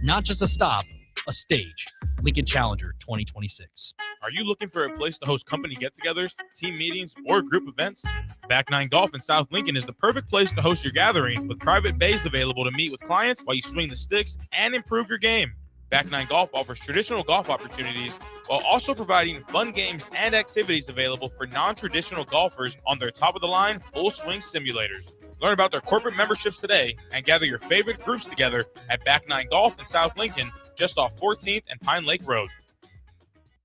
Not just a stop, a stage. Lincoln Challenger 2026. Are you looking for a place to host company get-togethers, team meetings, or group events? Back 9 Golf in South Lincoln is the perfect place to host your gathering, with private bays available to meet with clients while you swing the sticks and improve your game. Back 9 Golf offers traditional golf opportunities while also providing fun games and activities available for non-traditional golfers on their top-of-the-line full-swing simulators. Learn about their corporate memberships today and gather your favorite groups together at Back 9 Golf in South Lincoln, just off 14th and Pine Lake Road.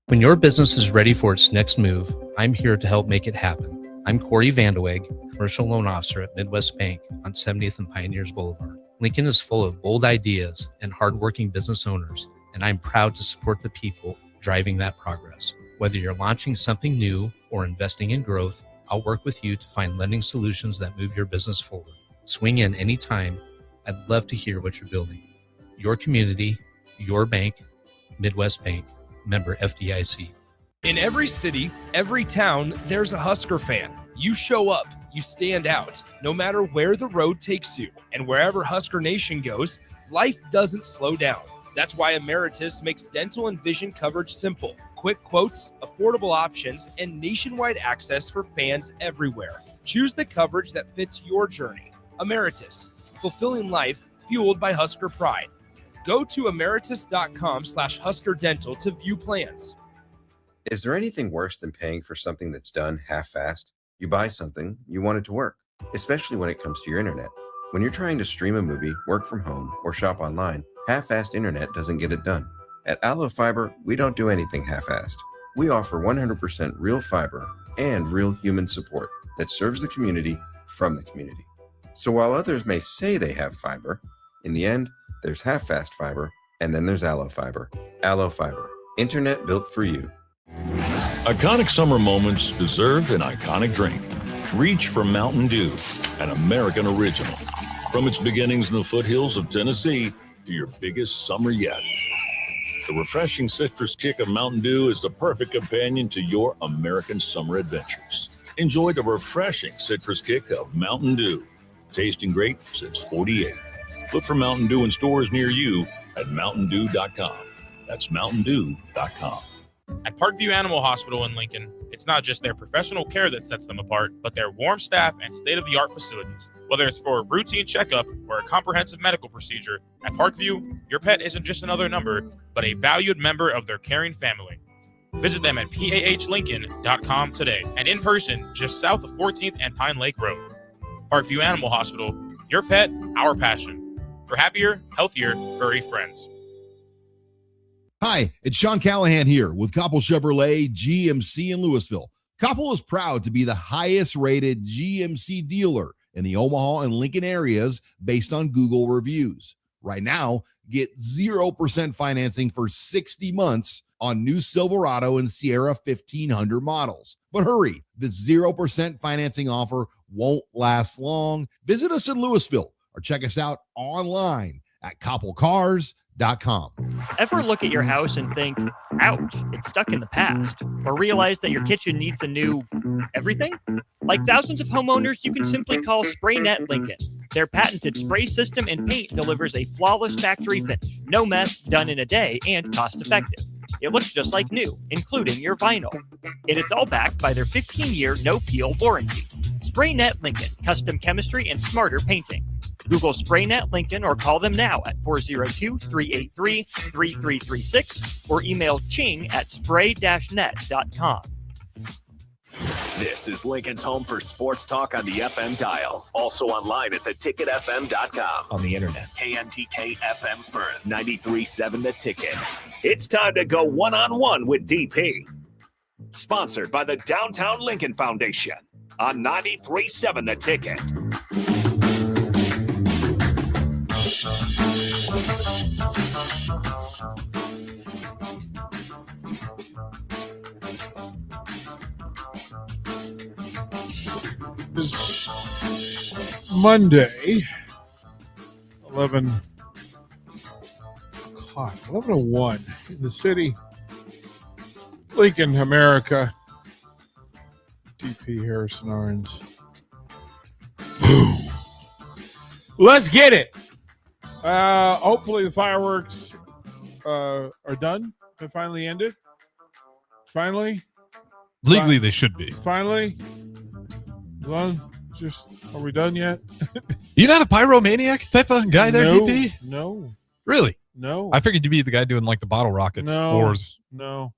When your business is ready for its next move, I'm here to help make it happen. I'm Corey Vandeweghe, Commercial Loan Officer at Midwest Bank on 70th and Pioneers Boulevard. Lincoln is full of bold ideas and hardworking business owners, and I'm proud to support the people driving that progress. Whether you're launching something new or investing in growth, I'll work with you to find lending solutions that move your business forward. Swing in anytime. I'd love to hear what you're building. Your community, your bank, Midwest Bank, member FDIC. In every city, every town, there's a Husker fan. You show up, you stand out, no matter where the road takes you. And wherever Husker Nation goes, life doesn't slow down. That's why Emeritus makes dental and vision coverage simple. Quick quotes, affordable options, and nationwide access for fans everywhere. Choose the coverage that fits your journey. Emeritus, fulfilling life fueled by Husker pride. Go to emeritus.com/Husker Dental to view plans. Is there anything worse than paying for something that's done half-assed? You buy something, you want it to work, especially when it comes to your internet. When you're trying to stream a movie, work from home, or shop online, half-assed internet doesn't get it done. At Allo Fiber, we don't do anything half-assed. We offer 100% real fiber and real human support that serves the community from the community. So while others may say they have fiber, in the end, there's half-fast fiber, and then there's Allo Fiber. Allo Fiber, internet built for you. Iconic summer moments deserve an iconic drink. Reach for Mountain Dew, an American original. From its beginnings in the foothills of Tennessee to your biggest summer yet. The refreshing citrus kick of Mountain Dew is the perfect companion to your American summer adventures. Enjoy the refreshing citrus kick of Mountain Dew. Tasting great since '48. Look for Mountain Dew in stores near you at mountaindew.com. That's mountaindew.com. At Parkview Animal Hospital in Lincoln, it's not just their professional care that sets them apart, but their warm staff and state-of-the-art facilities. Whether it's for a routine checkup or a comprehensive medical procedure, at Parkview, your pet isn't just another number, but a valued member of their caring family. Visit them at pahlincoln.com today and in person just south of 14th and Pine Lake Road. Parkview Animal Hospital, your pet, our passion. For happier, healthier, furry friends. Hi, it's Sean Callahan here with Koppel Chevrolet GMC in Louisville. Koppel is proud to be the highest rated GMC dealer in the Omaha and Lincoln areas based on Google reviews. Right now, get 0% financing for 60 months on new Silverado and Sierra 1500 models. But hurry, this 0% financing offer won't last long. Visit us in Louisville or check us out online at koppelcars.com. Ever look at your house and think, ouch, it's stuck in the past? Or realize that your kitchen needs a new everything? Like thousands of homeowners, you can simply call SprayNet Lincoln. Their patented spray system and paint delivers a flawless factory finish, no mess, done in a day, and cost-effective. It looks just like new, including your vinyl. And it's all backed by their 15-year no-peel warranty. SprayNet Lincoln, custom chemistry and smarter painting. Google SprayNet Lincoln or call them now at 402-383-3336 or email ching@spray-net.com. This is Lincoln's home for sports talk on the FM dial. Also online at theticketfm.com. On the internet. KNTK FM Firth, 93.7 The Ticket. It's time to go one-on-one with DP. Sponsored by the Downtown Lincoln Foundation on 93.7 The Ticket. Monday, 11 o'clock, 11:01 in the city, Lincoln, America. DP Harrison Orange. Boom. Let's get it. Hopefully the fireworks are done. They finally ended. Finally. Legally, they should be. Finally. Well, are we done yet? You're not a pyromaniac type of guy there, DP? No. Really? No. I figured you'd be the guy doing like the bottle rockets. Wars. No.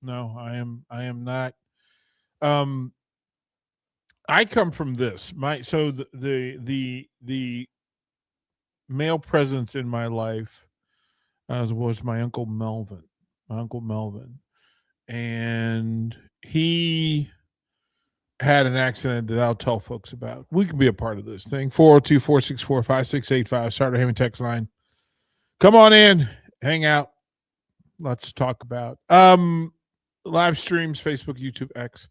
I am not. I come from this. The male presence in my life was my Uncle Melvin. And he had an accident that I'll tell folks about. We can be a part of this thing. 402-464-5685. Starter Hammond text line. Come on in. Hang out. Lots to talk about. Live streams, Facebook, YouTube, X.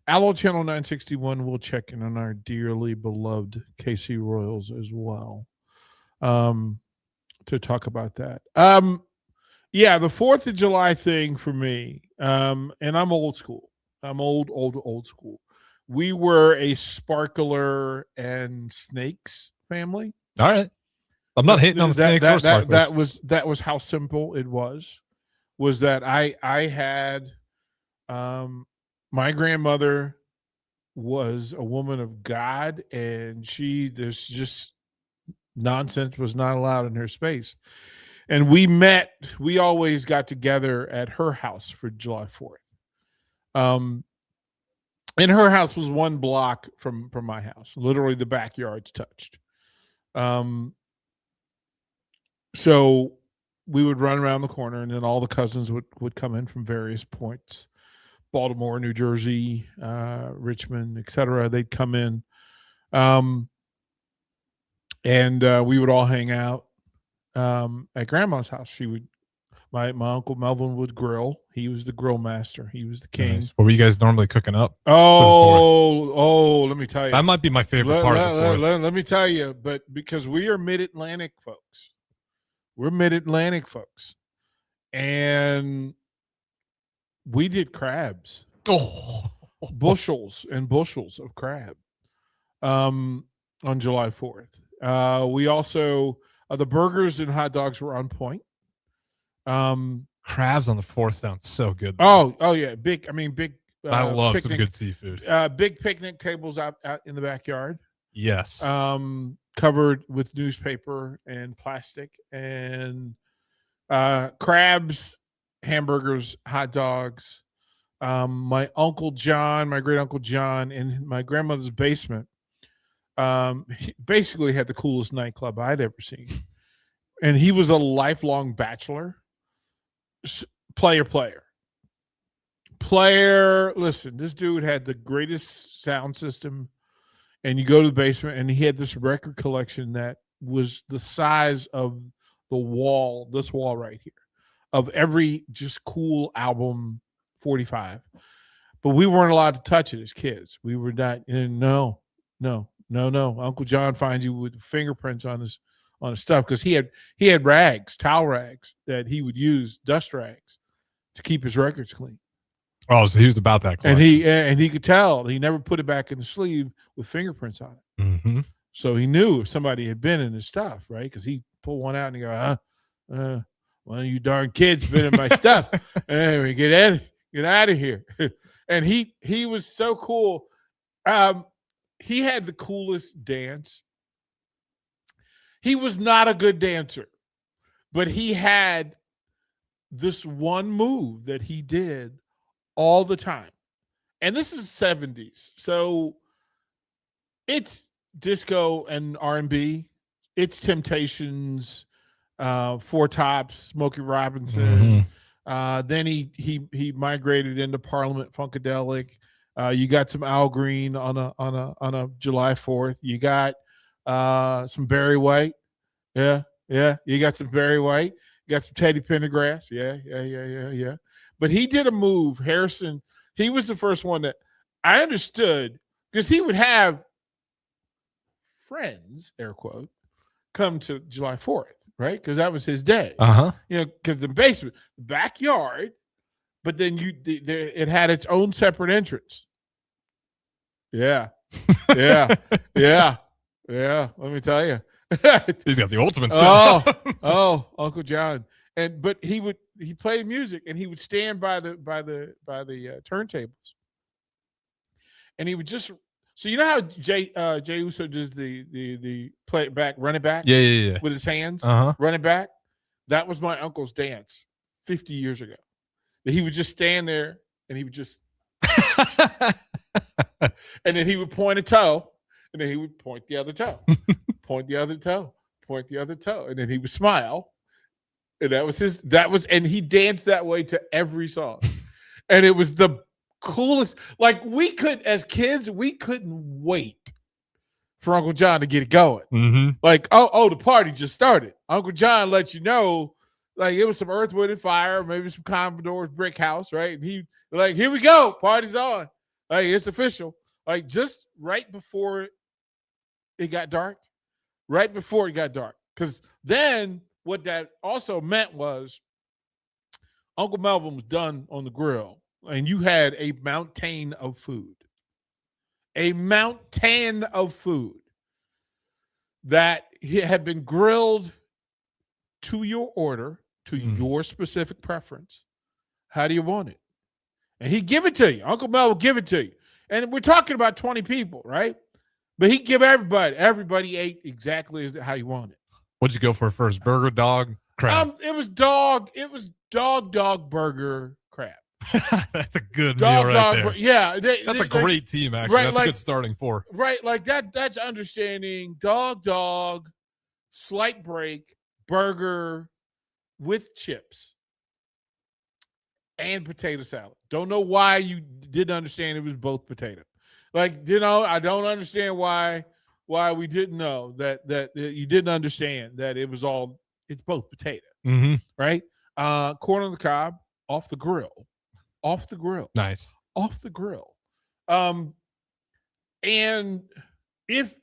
Allo Channel 961 will check in on our dearly beloved KC Royals as well to talk about that. Yeah, the 4th of July thing for me, and I'm old school. I'm old school. We were a sparkler and snakes family. All right. I'm not hating on the snakes or sparklers. That was how simple it was. Was that I had my grandmother was a woman of God, and there's just nonsense was not allowed in her space. And we always got together at her house for July 4th. And her house was one block from my house. Literally the backyards touched. So we would run around the corner, and then all the cousins would come in from various points. Baltimore, New Jersey, Richmond, etc. They'd come in. And we would all hang out at Grandma's house. My Uncle Melvin would grill. He was the grill master. He was the king. Nice. What were you guys normally cooking up? Let me tell you. That might be my favorite part of the 4th. Let me tell you, but because we are mid-Atlantic folks. We're mid-Atlantic folks. And we did crabs. Bushels and bushels of crab on July 4th. We also, the burgers and hot dogs were on point. Crabs on the 4th sounds so good. Oh yeah, big. I love some good seafood. Big picnic tables out in the backyard. Yes. Covered with newspaper and plastic, and crabs, hamburgers, hot dogs. My Uncle John, my great Uncle John, in my grandmother's basement, he basically had the coolest nightclub I'd ever seen. And he was a lifelong bachelor. Player. Listen, this dude had the greatest sound system. And you go to the basement, and he had this record collection that was the size of the wall, this wall right here, of every just cool album 45. But we weren't allowed to touch it as kids. We were not. No. Uncle John finds you with fingerprints on his stuff, because he had rags, towel rags that he would use, dust rags, to keep his records clean. Oh, so he was about that collection. And he could tell. He never put it back in the sleeve with fingerprints on it. Mm-hmm. So he knew if somebody had been in his stuff, right? Because he pulled one out and he go, one of you darn kids been in my stuff. Anyway, get out of here. And he was so cool. He had the coolest dance. He was not a good dancer, but he had this one move that he did all the time. And this is 70s. So it's disco and R&B. It's Temptations, Four Tops, Smokey Robinson. Mm-hmm. Then he migrated into Parliament Funkadelic. You got some Al Green on a July 4th. You got some Barry White. Yeah. You got some Barry White. You got some Teddy Pendergrass. Yeah. But he did a move, Harrison. He was the first one that I understood, because he would have friends, air quote, come to July 4th, right? Because that was his day. Uh-huh. Because the basement, the backyard, but then it had its own separate entrance. Yeah. Let me tell you. He's got the ultimate. Uncle John. But he played music and he would stand by the turntables. And he would just, so you know how Jay Uso does the play it back, run it back? Yeah. With his hands, Uh-huh. run it back. That was my uncle's dance 50 years ago. That he would just stand there and he would just, and then he would point a toe, and then he would point the other toe, point the other toe, point the other toe, and then he would smile. And and he danced that way to every song. And it was the coolest. Like as kids, we couldn't wait for Uncle John to get it going. Mm-hmm. Like, oh, the party just started. Uncle John lets you know, like it was some Earth, Wind, and Fire, maybe some Commodore's Brick House, right? And he like, here we go, party's on. Like, it's official. Like, just right before it got dark. Right before it got dark. Because then what that also meant was Uncle Melvin was done on the grill, and you had a mountain of food. A mountain of food that had been grilled to your order, to your specific preference. How do you want it? And he'd give it to you. Uncle Mel would give it to you. And we're talking about 20 people, right? But he'd give everybody. Everybody ate exactly how you wanted. What'd you go for first? Burger, dog, crab? It was dog, burger, crab. That's a good meal right there. Yeah. That's a great team, actually. Right, That's a good starting four. Right, like that's understanding dog, slight break, burger with chips and potato salad. Don't know why you didn't understand it was both potato. Like, I don't understand why we didn't know that you didn't understand that it's both potato. Mm-hmm. Right? Corn on the cob, off the grill. Nice. Off the grill. And if,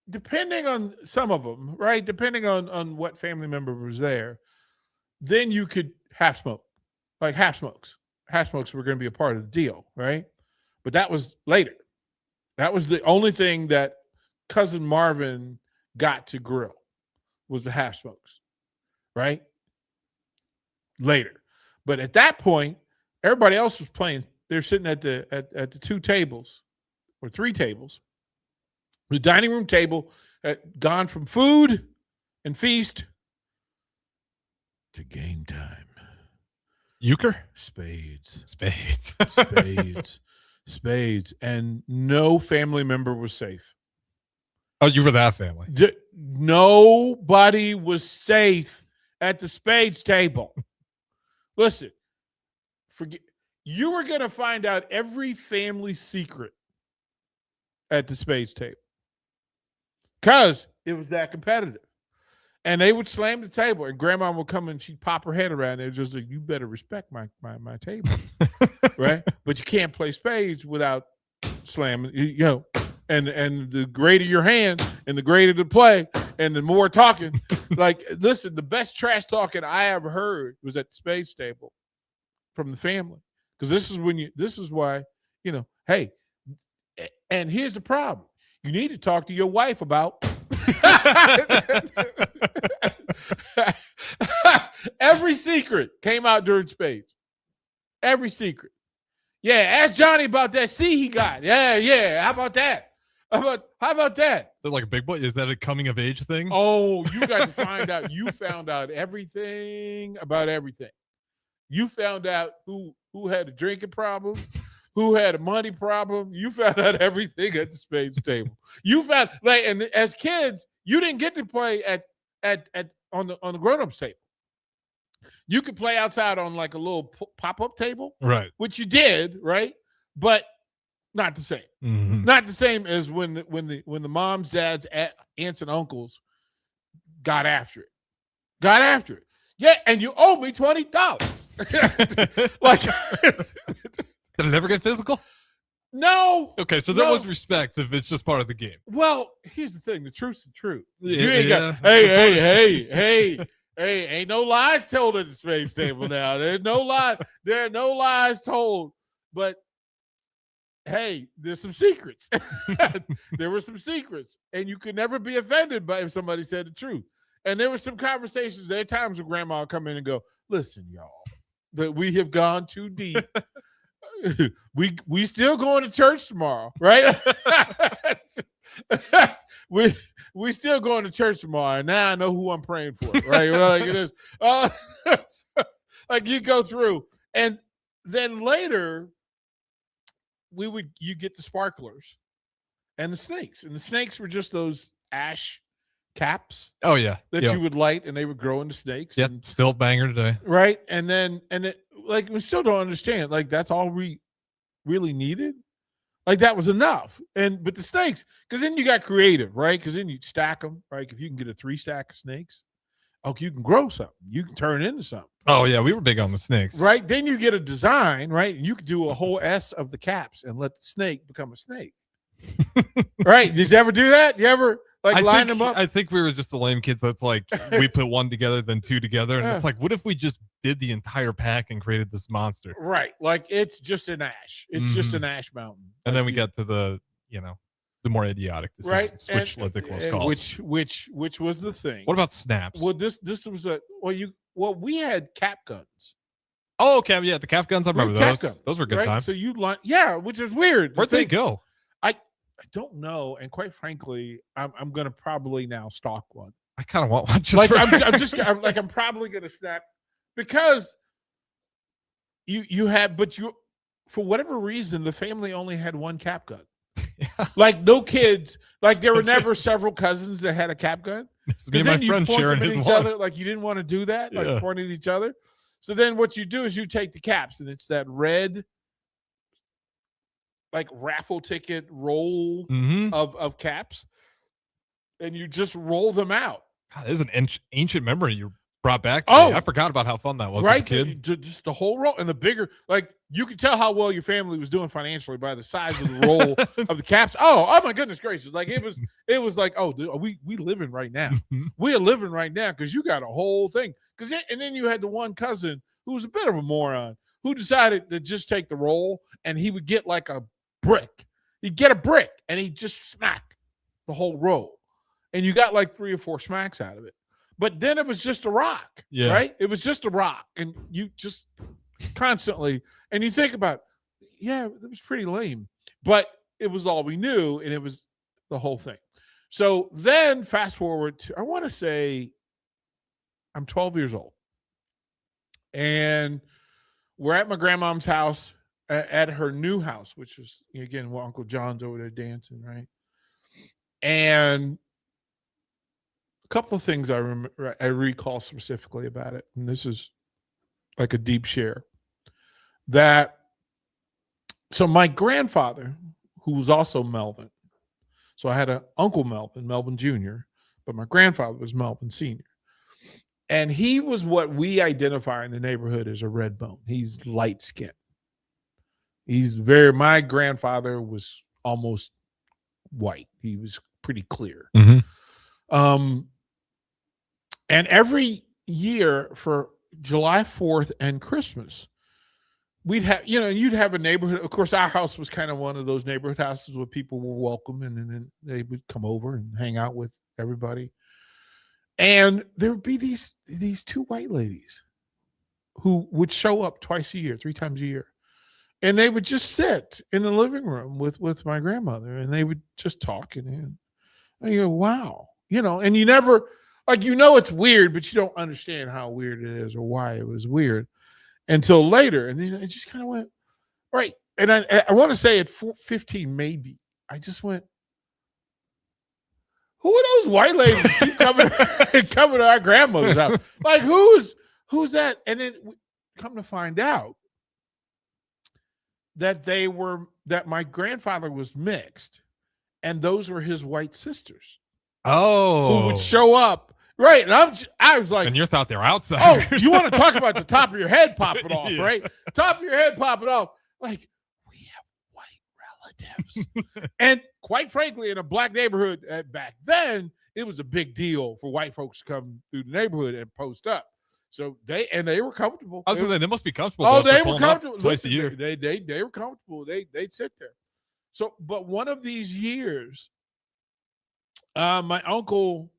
depending on some of them, right, depending on what family member was there, then you could half smoke. Like half smokes. Half smokes were going to be a part of the deal, right? But that was later. That was the only thing that Cousin Marvin got to grill was the half smokes, right? Later. But at that point, everybody else was playing. They're sitting at the two tables or three tables. The dining room table had gone from food and feast to game time. Euchre? Spades. Spades. And no family member was safe. Oh, you were that family. Nobody was safe at the spades table. Listen, you were going to find out every family secret at the spades table because it was that competitive. And they would slam the table, and Grandma would come and she'd pop her head around there, just like, you better respect my table, right? But you can't play spades without slamming, And the greater your hand, and the greater the play, and the more talking. Like, listen, the best trash talking I ever heard was at the spades table from the family, because this is why, hey, and here's the problem: you need to talk to your wife about. Every secret came out during spades. Every secret. Yeah, ask Johnny about that C he got. Yeah. How about that? How about that? They're like a big boy. Is that a coming of age thing? Oh, you got to find out. You found out everything about everything. You found out who had a drinking problem, who had a money problem. You found out everything at the spades table. You found, like, and as kids, you didn't get to play on the grown-ups table. You could play outside on like a little pop-up table, right? Which you did, right? But not the same. Mm-hmm. Not the same as when the moms, dads, aunts, and uncles got after it. Yeah, and you owe me $20. Like, did it ever get physical? No. Okay, so there was respect if it's just part of the game. Well, here's the thing: the truth's the truth. Yeah, you ain't got. Hey, ain't no lies told at the spades table now. There are no lies told. But hey, there's some secrets. There were some secrets, and you could never be offended by if somebody said the truth. And there were some conversations. There are times when Grandma would come in and go, "Listen, y'all, that we have gone too deep. we still going to church tomorrow, right? we still going to church tomorrow. And now I know who I'm praying for, right? Well, like it is, like you go through, and then later you get the sparklers and the snakes, and the snakes were just those ash caps. Oh yeah, that you would light, and they would grow into snakes. Yep, still banger today. Right, and it, like, we still don't understand. Like, that's all we really needed. Like, that was enough. But the snakes, because then you got creative, right? Because then you stack them, right? If you can get a 3 stack of snakes, okay, you can grow something. You can turn it into something. Oh yeah, we were big on the snakes. Right, then you get a design, right? And you could do a whole S of the caps and let the snake become a snake. Right? Did you ever do that? You ever line them up? I think we were just the lame kids that's like, we put 1 together, then 2 together. And it's like, what if we just did the entire pack and created this monster? Right. Like, it's just an ash. It's just an ash mountain. And then we got to the more idiotic decisions, which led to close calls. Which was the thing. What about snaps? Well, this was we had cap guns. Oh, okay. Yeah, the cap guns. I remember those. Guns, those were good right? times. So which is weird. Where'd they go? I don't know, and quite frankly, I'm gonna probably now stalk one. I kind of want one. I'm probably gonna snap, because you for whatever reason, the family only had 1 cap gun. Yeah. Like, no kids. Like, there were never several cousins that had a cap gun. Me and my friend sharing his each other, like, you didn't want to do that, like pointing at each other. So then what you do is you take the caps, and it's that red, like, raffle ticket roll of caps, and you just roll them out. God, this is an ancient memory you brought back to me. I forgot about how fun that was as a kid. Just the whole roll, and the bigger, like, you could tell how well your family was doing financially by the size of the roll of the caps. Oh my goodness gracious. Like, it was like, oh, we living right now. We are living right now, because you got a whole thing. And then you had the one cousin who was a bit of a moron, who decided to just take the roll, and he would get like a brick. He'd get a brick, and he'd just smack the whole roll. And you got like 3 or 4 smacks out of it. But then it was just a rock, right? It was just a rock. And you just constantly, and you think about, it was pretty lame. But it was all we knew, and it was the whole thing. So then fast forward to, I want to say, I'm 12 years old. And we're at my grandmom's house, at her new house, which is, again, where Uncle John's over there dancing, right? And a couple of things I recall specifically about it, and this is like a deep share. So my grandfather, who was also Melvin, so I had an Uncle Melvin Jr., but my grandfather was Melvin Sr. And he was what we identify in the neighborhood as a red bone. He's light skinned. My grandfather was almost white. He was pretty clear. And every year for July 4th and Christmas, we'd have, you'd have a neighborhood. Of course, our house was kind of one of those neighborhood houses where people were welcome, and then they would come over and hang out with everybody. And there would be these 2 white ladies who would show up twice a year, 3 times a year. And they would just sit in the living room with my grandmother, and they would just talk. And you go, wow. And you never, like, it's weird, but you don't understand how weird it is or why it was weird until later. And then it just kind of went, right. And I want to say at 15, maybe, I just went, who are those white ladies keep coming to our grandmother's house? Like, who's that? And then come to find out that my grandfather was mixed, and those were his white sisters. Oh, who would show up, right? And I was like, and you thought they were outsiders. Oh, you want to talk about the top of your head popping off, right? Top of your head popping off. Like, we have white relatives, and quite frankly, in a black neighborhood back then, it was a big deal for white folks to come through the neighborhood and post up. So they were comfortable. I was gonna say, they must be comfortable. Oh, they were comfortable twice a year. They were comfortable. They'd sit there. So, but one of these years, my uncle,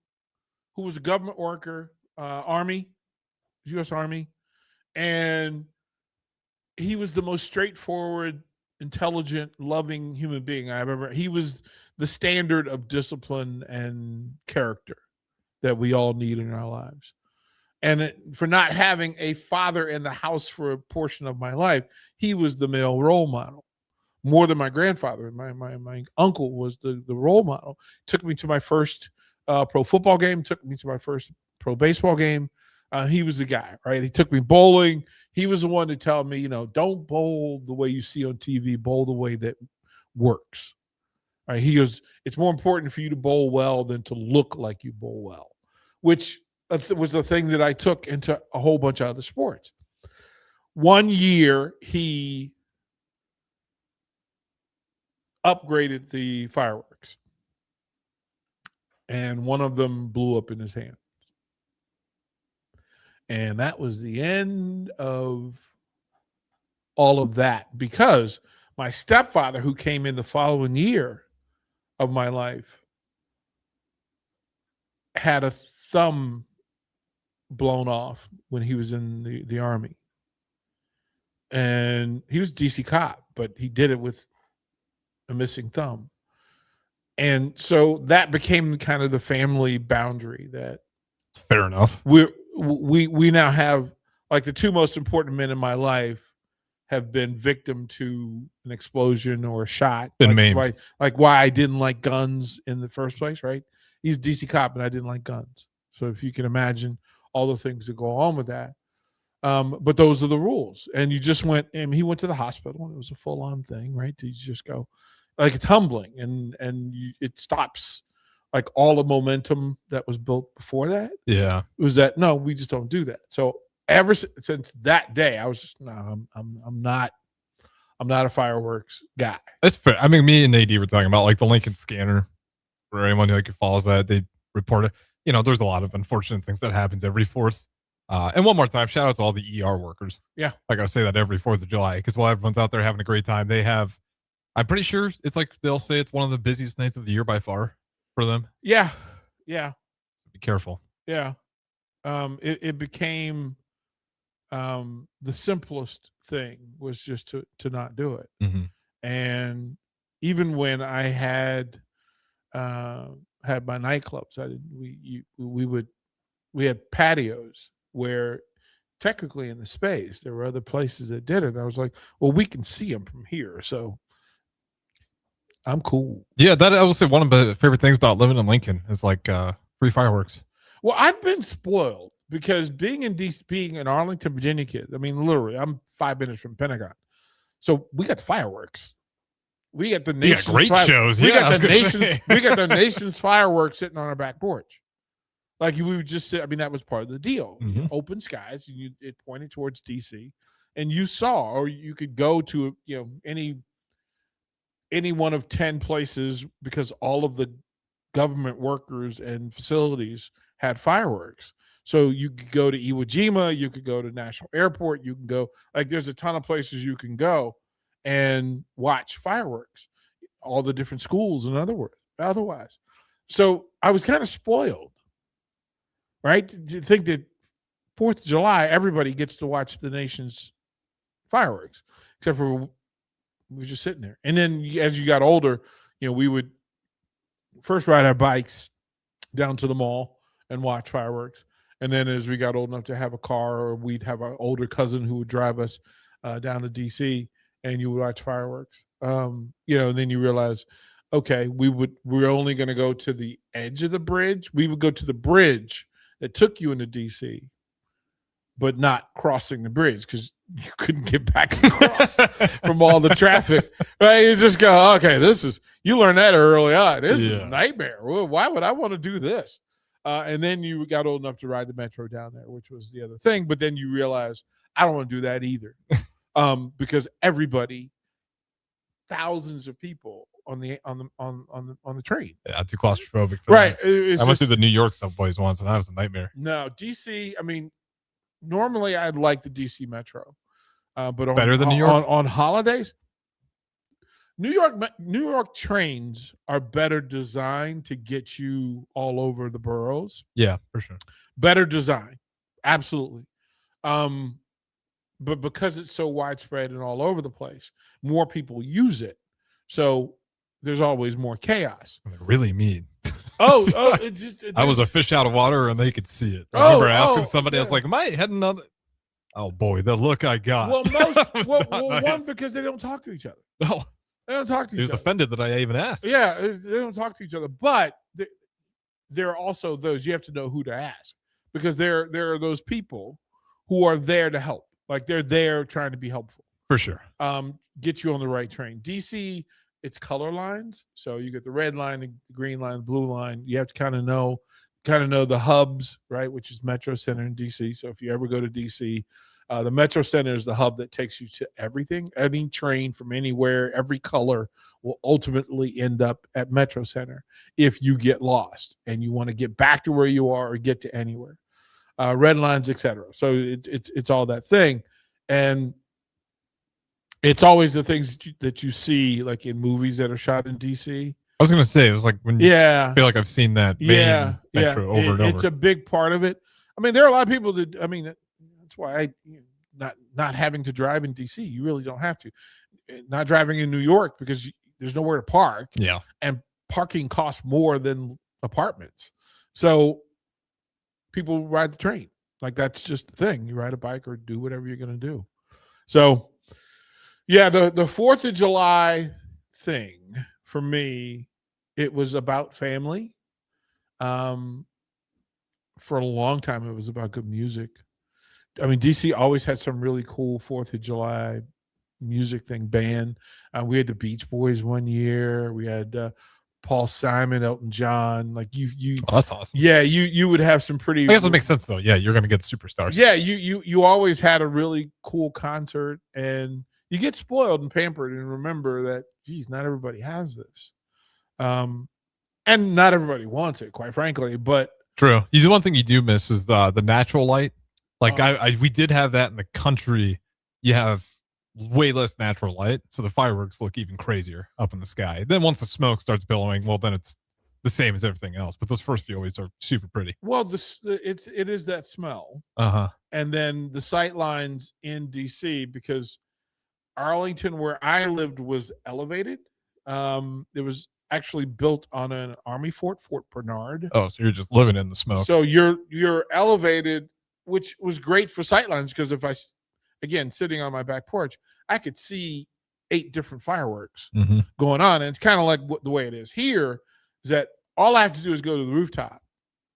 who was a government worker, Army, U.S. Army, and he was the most straightforward, intelligent, loving human being I've ever. He was the standard of discipline and character that we all need in our lives. And for not having a father in the house for a portion of my life, he was the male role model more than my grandfather. My uncle was the role model. Took me to my first pro football game, took me to my first pro baseball game. He was the guy, right? He took me bowling. He was the one to tell me, don't bowl the way you see on TV, bowl the way that works. Right? He goes, it's more important for you to bowl well than to look like you bowl well, which was the thing that I took into a whole bunch of other sports. One year, he upgraded the fireworks, and one of them blew up in his hand. And that was the end of all of that, because my stepfather, who came in the following year of my life, had a thumb blown off when he was in the Army. And he was a DC cop, but he did it with a missing thumb. And so that became kind of the family boundary that fair enough. We now have, like, the two most important men in my life have been victim to an explosion or a shot. Been maimed. Why I didn't like guns in the first place, right? He's a DC cop, and I didn't like guns. So if you can imagine all the things that go on with that. But those are the rules. And you just went, and he went to the hospital, and it was a full-on thing, right? You just go, like, it's humbling, and it stops like all the momentum that was built before that. Yeah. It was that, no, we just don't do that. So ever since that day, I was just, no, I'm not a fireworks guy. That's fair. I mean, me and AD were talking about, like, the Lincoln scanner. For anyone who follows that, they report it. There's a lot of unfortunate things that happens every 4th. And one more time, shout out to all the ER workers. Yeah. I gotta say that every 4th of July, because while everyone's out there having a great time, they have, I'm pretty sure it's like, they'll say it's one of the busiest nights of the year by far for them. Yeah. Be careful. Yeah. It became the simplest thing was just to not do it. Mm-hmm. And even when I had my nightclubs, we had patios where technically in the space there were other places that did it. I was like, well, we can see them from here, so I'm cool. Yeah, that I will say one of the favorite things about living in Lincoln is like free fireworks. Well, I've been spoiled because being in DC, being an Arlington, Virginia kid, I mean, literally, I'm 5 minutes from Pentagon. So we got fireworks. We got the nation's great shows. We got the nation's fireworks sitting on our back porch. Like, we would just sit. I mean, that was part of the deal. Mm-hmm. Open skies, and it pointed towards DC, and you saw, or you could go to any one of 10 places, because all of the government workers and facilities had fireworks. So you could go to Iwo Jima, you could go to National Airport, you can go, like, there's a ton of places you can go and watch fireworks, all the different schools and otherwise. So I was kind of spoiled, right? Do you think that 4th of July, everybody gets to watch the nation's fireworks, except for we were just sitting there. And then as you got older, we would first ride our bikes down to the mall and watch fireworks. And then as we got old enough to have a car, or we'd have an older cousin who would drive us down to DC, and you would watch fireworks. And then you realize, okay, we're only going to go to the edge of the bridge. We would go to the bridge that took you into DC, but not crossing the bridge because you couldn't get back across from all the traffic. Right? You just go, okay, you learned that early on. This is a nightmare. Well, why would I want to do this? And then you got old enough to ride the metro down there, which was the other thing. But then you realize, I don't want to do that either. Because everybody, thousands of people on the train. Yeah, too claustrophobic for right. that. I went through the New York subways once, and that was a nightmare. No, DC, I mean, normally I'd like the DC Metro. But better than New York? On holidays, New York trains are better designed to get you all over the boroughs. Yeah, for sure. Better design, absolutely. But because it's so widespread and all over the place, more people use it. So there's always more chaos. They're really mean. I I was a fish out of water and they could see it. I remember asking somebody, I was yeah. like, am I heading on? Oh boy, the look I got. Well, Nice. one, because they don't talk to each other. No, They don't talk to he each was other. offended that I even asked. Yeah, they don't talk to each other. But there are also those you have to know who to ask, because there are those people who are there to help. Like they're there trying to be helpful. For sure. Get you on the right train. DC, it's color lines. So you get the red line, the green line, the blue line. You have to kind of know the hubs, right? Which is Metro Center in DC. So if you ever go to DC, the Metro Center is the hub that takes you to everything. Any train from anywhere, every color will ultimately end up at Metro Center if you get lost and you want to get back to where you are or get to anywhere. Red lines, etc. So it's all that thing, and it's always the things that you see like in movies that are shot in DC. I was gonna say it was like when you feel like I've seen that main metro over and over. It's a big part of it. I mean, there are a lot of people that that's why not having to drive in DC. You really don't have to. Not driving in New York because there's nowhere to park. Yeah, and parking costs more than apartments. So people ride the train. Like that's just the thing. You ride a bike or do whatever you're going to do. So yeah, the 4th of July thing for me, it was about family. For a long time, it was about good music. I mean, DC always had some really cool 4th of July music thing band. We had the Beach Boys one year. We had Paul Simon, Elton John. Like you. Oh, that's awesome. Yeah, you would have some pretty. I guess it makes sense though. Yeah, you're gonna get superstars. Yeah, you always had a really cool concert, and you get spoiled and pampered, and remember that, geez, not everybody has this, and not everybody wants it, quite frankly. But true. One thing you do miss is the natural light. Like we did have that in the country. You have way less natural light, so the fireworks look even crazier up in the sky. Then once the smoke starts billowing, well, then it's the same as everything else. But those first few always are super pretty. Well, it is that smell, and then the sight lines in DC, because Arlington, where I lived, was elevated. It was actually built on an army fort, Fort Bernard. Oh, so you're just living in the smoke. So you're elevated, which was great for sight lines, because if again, sitting on my back porch, I could see 8 different fireworks going on. And it's kind of like the way it is here, is that all I have to do is go to the rooftop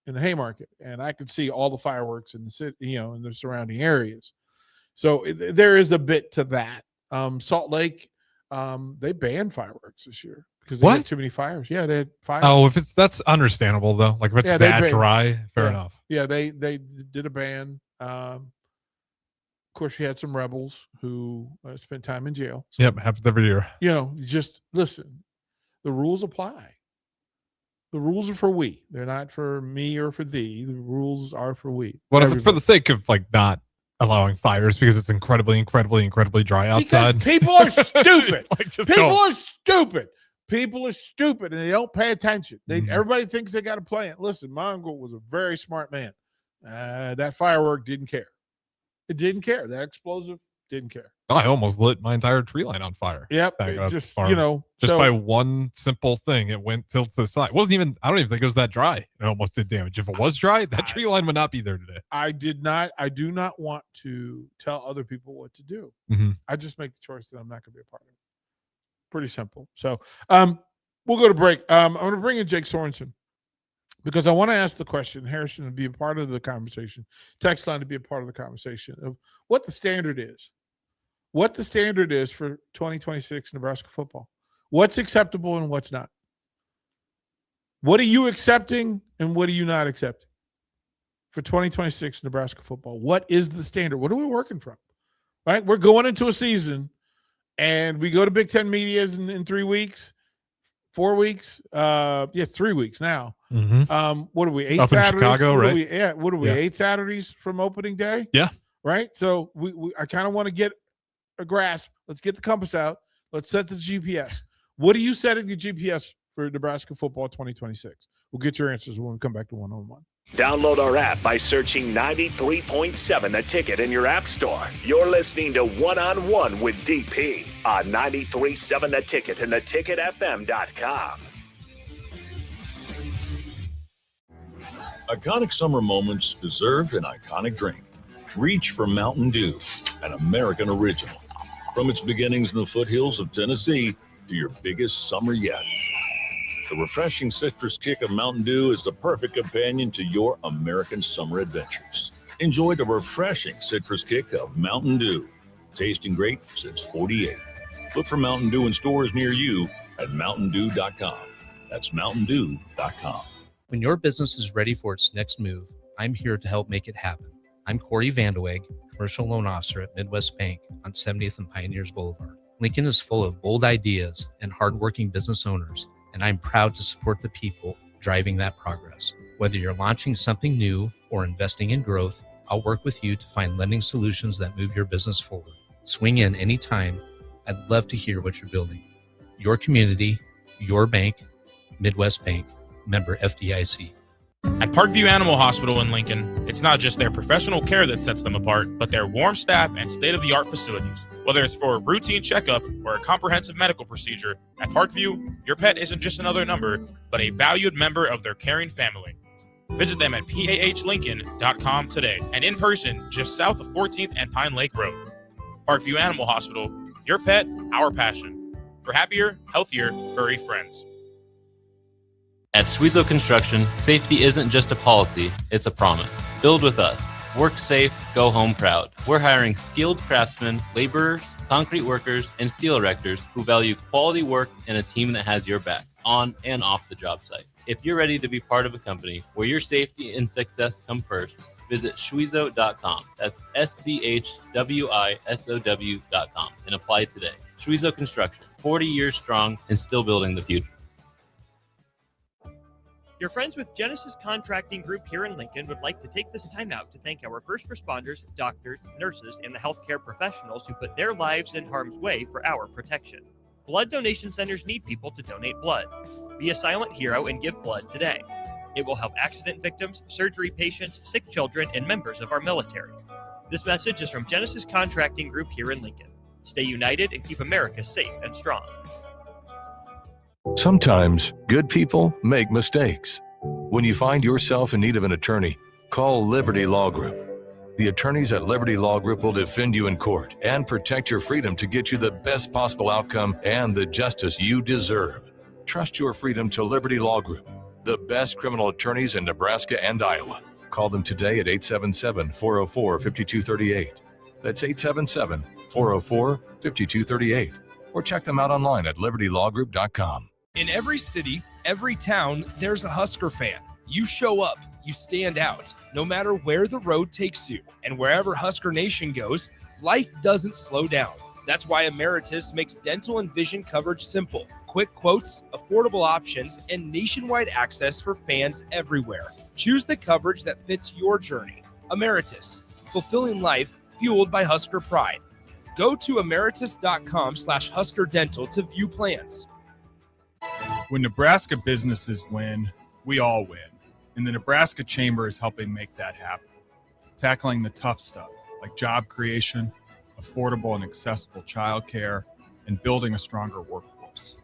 in the Haymarket, and I could see all the fireworks in the city, in the surrounding areas. So there is a bit to that. Salt Lake, they banned fireworks this year because they had too many fires. Yeah, they had fires. Oh, that's understandable though. Like if it's that dry, fair enough. Yeah, they did a ban. Of course, you had some rebels who spent time in jail. So, yep, happens every year. Just listen. The rules apply. The rules are for we. They're not for me or for thee. The rules are for we. What if it's for the sake of like not allowing fires because it's incredibly dry outside? Because people are stupid. People are stupid. People are stupid, and they don't pay attention. Everybody thinks they got a plan. Listen, my uncle was a very smart man. That firework didn't care. It didn't care. That explosive didn't care. I almost lit my entire tree line on fire. Yep. Just by one simple thing, it went tilt to the side. It wasn't even, I don't even think it was that dry. It almost did damage. If it was dry, that tree line would not be there today. I do not want to tell other people what to do. I just make the choice that I'm not going to be a part of it. Pretty simple. So we'll go to break. I'm going to bring in Jake Sorensen, because I want to ask the question, Harrison, to be a part of the conversation, text line to be a part of the conversation of what the standard is. What the standard is for 2026 Nebraska football. What's acceptable and what's not. What are you accepting and what are you not accepting for 2026 Nebraska football? What is the standard? What are we working from? Right? We're going into a season, and we go to Big Ten medias in 3 weeks. 4 weeks, 3 weeks now. What are we? 8 up Saturdays? In Chicago, right? What are we? 8 Saturdays from opening day? Yeah. Right. So I kind of want to get a grasp. Let's get the compass out. Let's set the GPS. What are you setting the GPS for Nebraska football 2026? We'll get your answers when we come back to one-on-one. Download our app by searching 93.7 The Ticket in your app store. You're listening to One-on-One with DP on 93.7 The Ticket and theticketfm.com. Iconic summer moments deserve an iconic drink. Reach for Mountain Dew, an American original. From its beginnings in the foothills of Tennessee to your biggest summer yet. The refreshing citrus kick of Mountain Dew is the perfect companion to your American summer adventures. Enjoy the refreshing citrus kick of Mountain Dew. Tasting great since 48. Look for Mountain Dew in stores near you at mountaindew.com. That's mountaindew.com. When your business is ready for its next move, I'm here to help make it happen. I'm Corey Vandeweghe, Commercial Loan Officer at Midwest Bank on 70th and Pioneers Boulevard. Lincoln is full of bold ideas and hardworking business owners, and I'm proud to support the people driving that progress. Whether you're launching something new or investing in growth, I'll work with you to find lending solutions that move your business forward. Swing in anytime. I'd love to hear what you're building. Your community, your bank, Midwest Bank, member FDIC. At Parkview Animal Hospital in Lincoln, it's not just their professional care that sets them apart, but their warm staff and state-of-the-art facilities. Whether it's for a routine checkup or a comprehensive medical procedure, at Parkview, your pet isn't just another number, but a valued member of their caring family. Visit them at pahlincoln.com today and in person just south of 14th and Pine Lake Road. Parkview Animal Hospital, your pet, our passion. For happier, healthier, furry friends. At Schwezo Construction, safety isn't just a policy, it's a promise. Build with us. Work safe, go home proud. We're hiring skilled craftsmen, laborers, concrete workers, and steel erectors who value quality work and a team that has your back, on and off the job site. If you're ready to be part of a company where your safety and success come first, visit schwezo.com. That's SCHWISOW.com and apply today. Schwezo Construction, 40 years strong and still building the future. Your friends with Genesis Contracting Group here in Lincoln would like to take this time out to thank our first responders, doctors, nurses, and the healthcare professionals who put their lives in harm's way for our protection. Blood donation centers need people to donate blood. Be a silent hero and give blood today. It will help accident victims, surgery patients, sick children, and members of our military. This message is from Genesis Contracting Group here in Lincoln. Stay united and keep America safe and strong. Sometimes good people make mistakes. When you find yourself in need of an attorney, call Liberty Law Group. The attorneys at Liberty Law Group will defend you in court and protect your freedom to get you the best possible outcome and the justice you deserve. Trust your freedom to Liberty Law Group, the best criminal attorneys in Nebraska and Iowa. Call them today at 877-404-5238. That's 877-404-5238. Or check them out online at libertylawgroup.com. In every city, every town, there's a Husker fan. You show up, you stand out, no matter where the road takes you. And wherever Husker Nation goes, life doesn't slow down. That's why Emeritus makes dental and vision coverage simple. Quick quotes, affordable options, and nationwide access for fans everywhere. Choose the coverage that fits your journey. Emeritus, fulfilling life fueled by Husker pride. Go to emeritus.com/Husker Dental to view plans. When Nebraska businesses win, we all win. And the Nebraska Chamber is helping make that happen. Tackling the tough stuff like job creation, affordable and accessible childcare, and building a stronger workforce.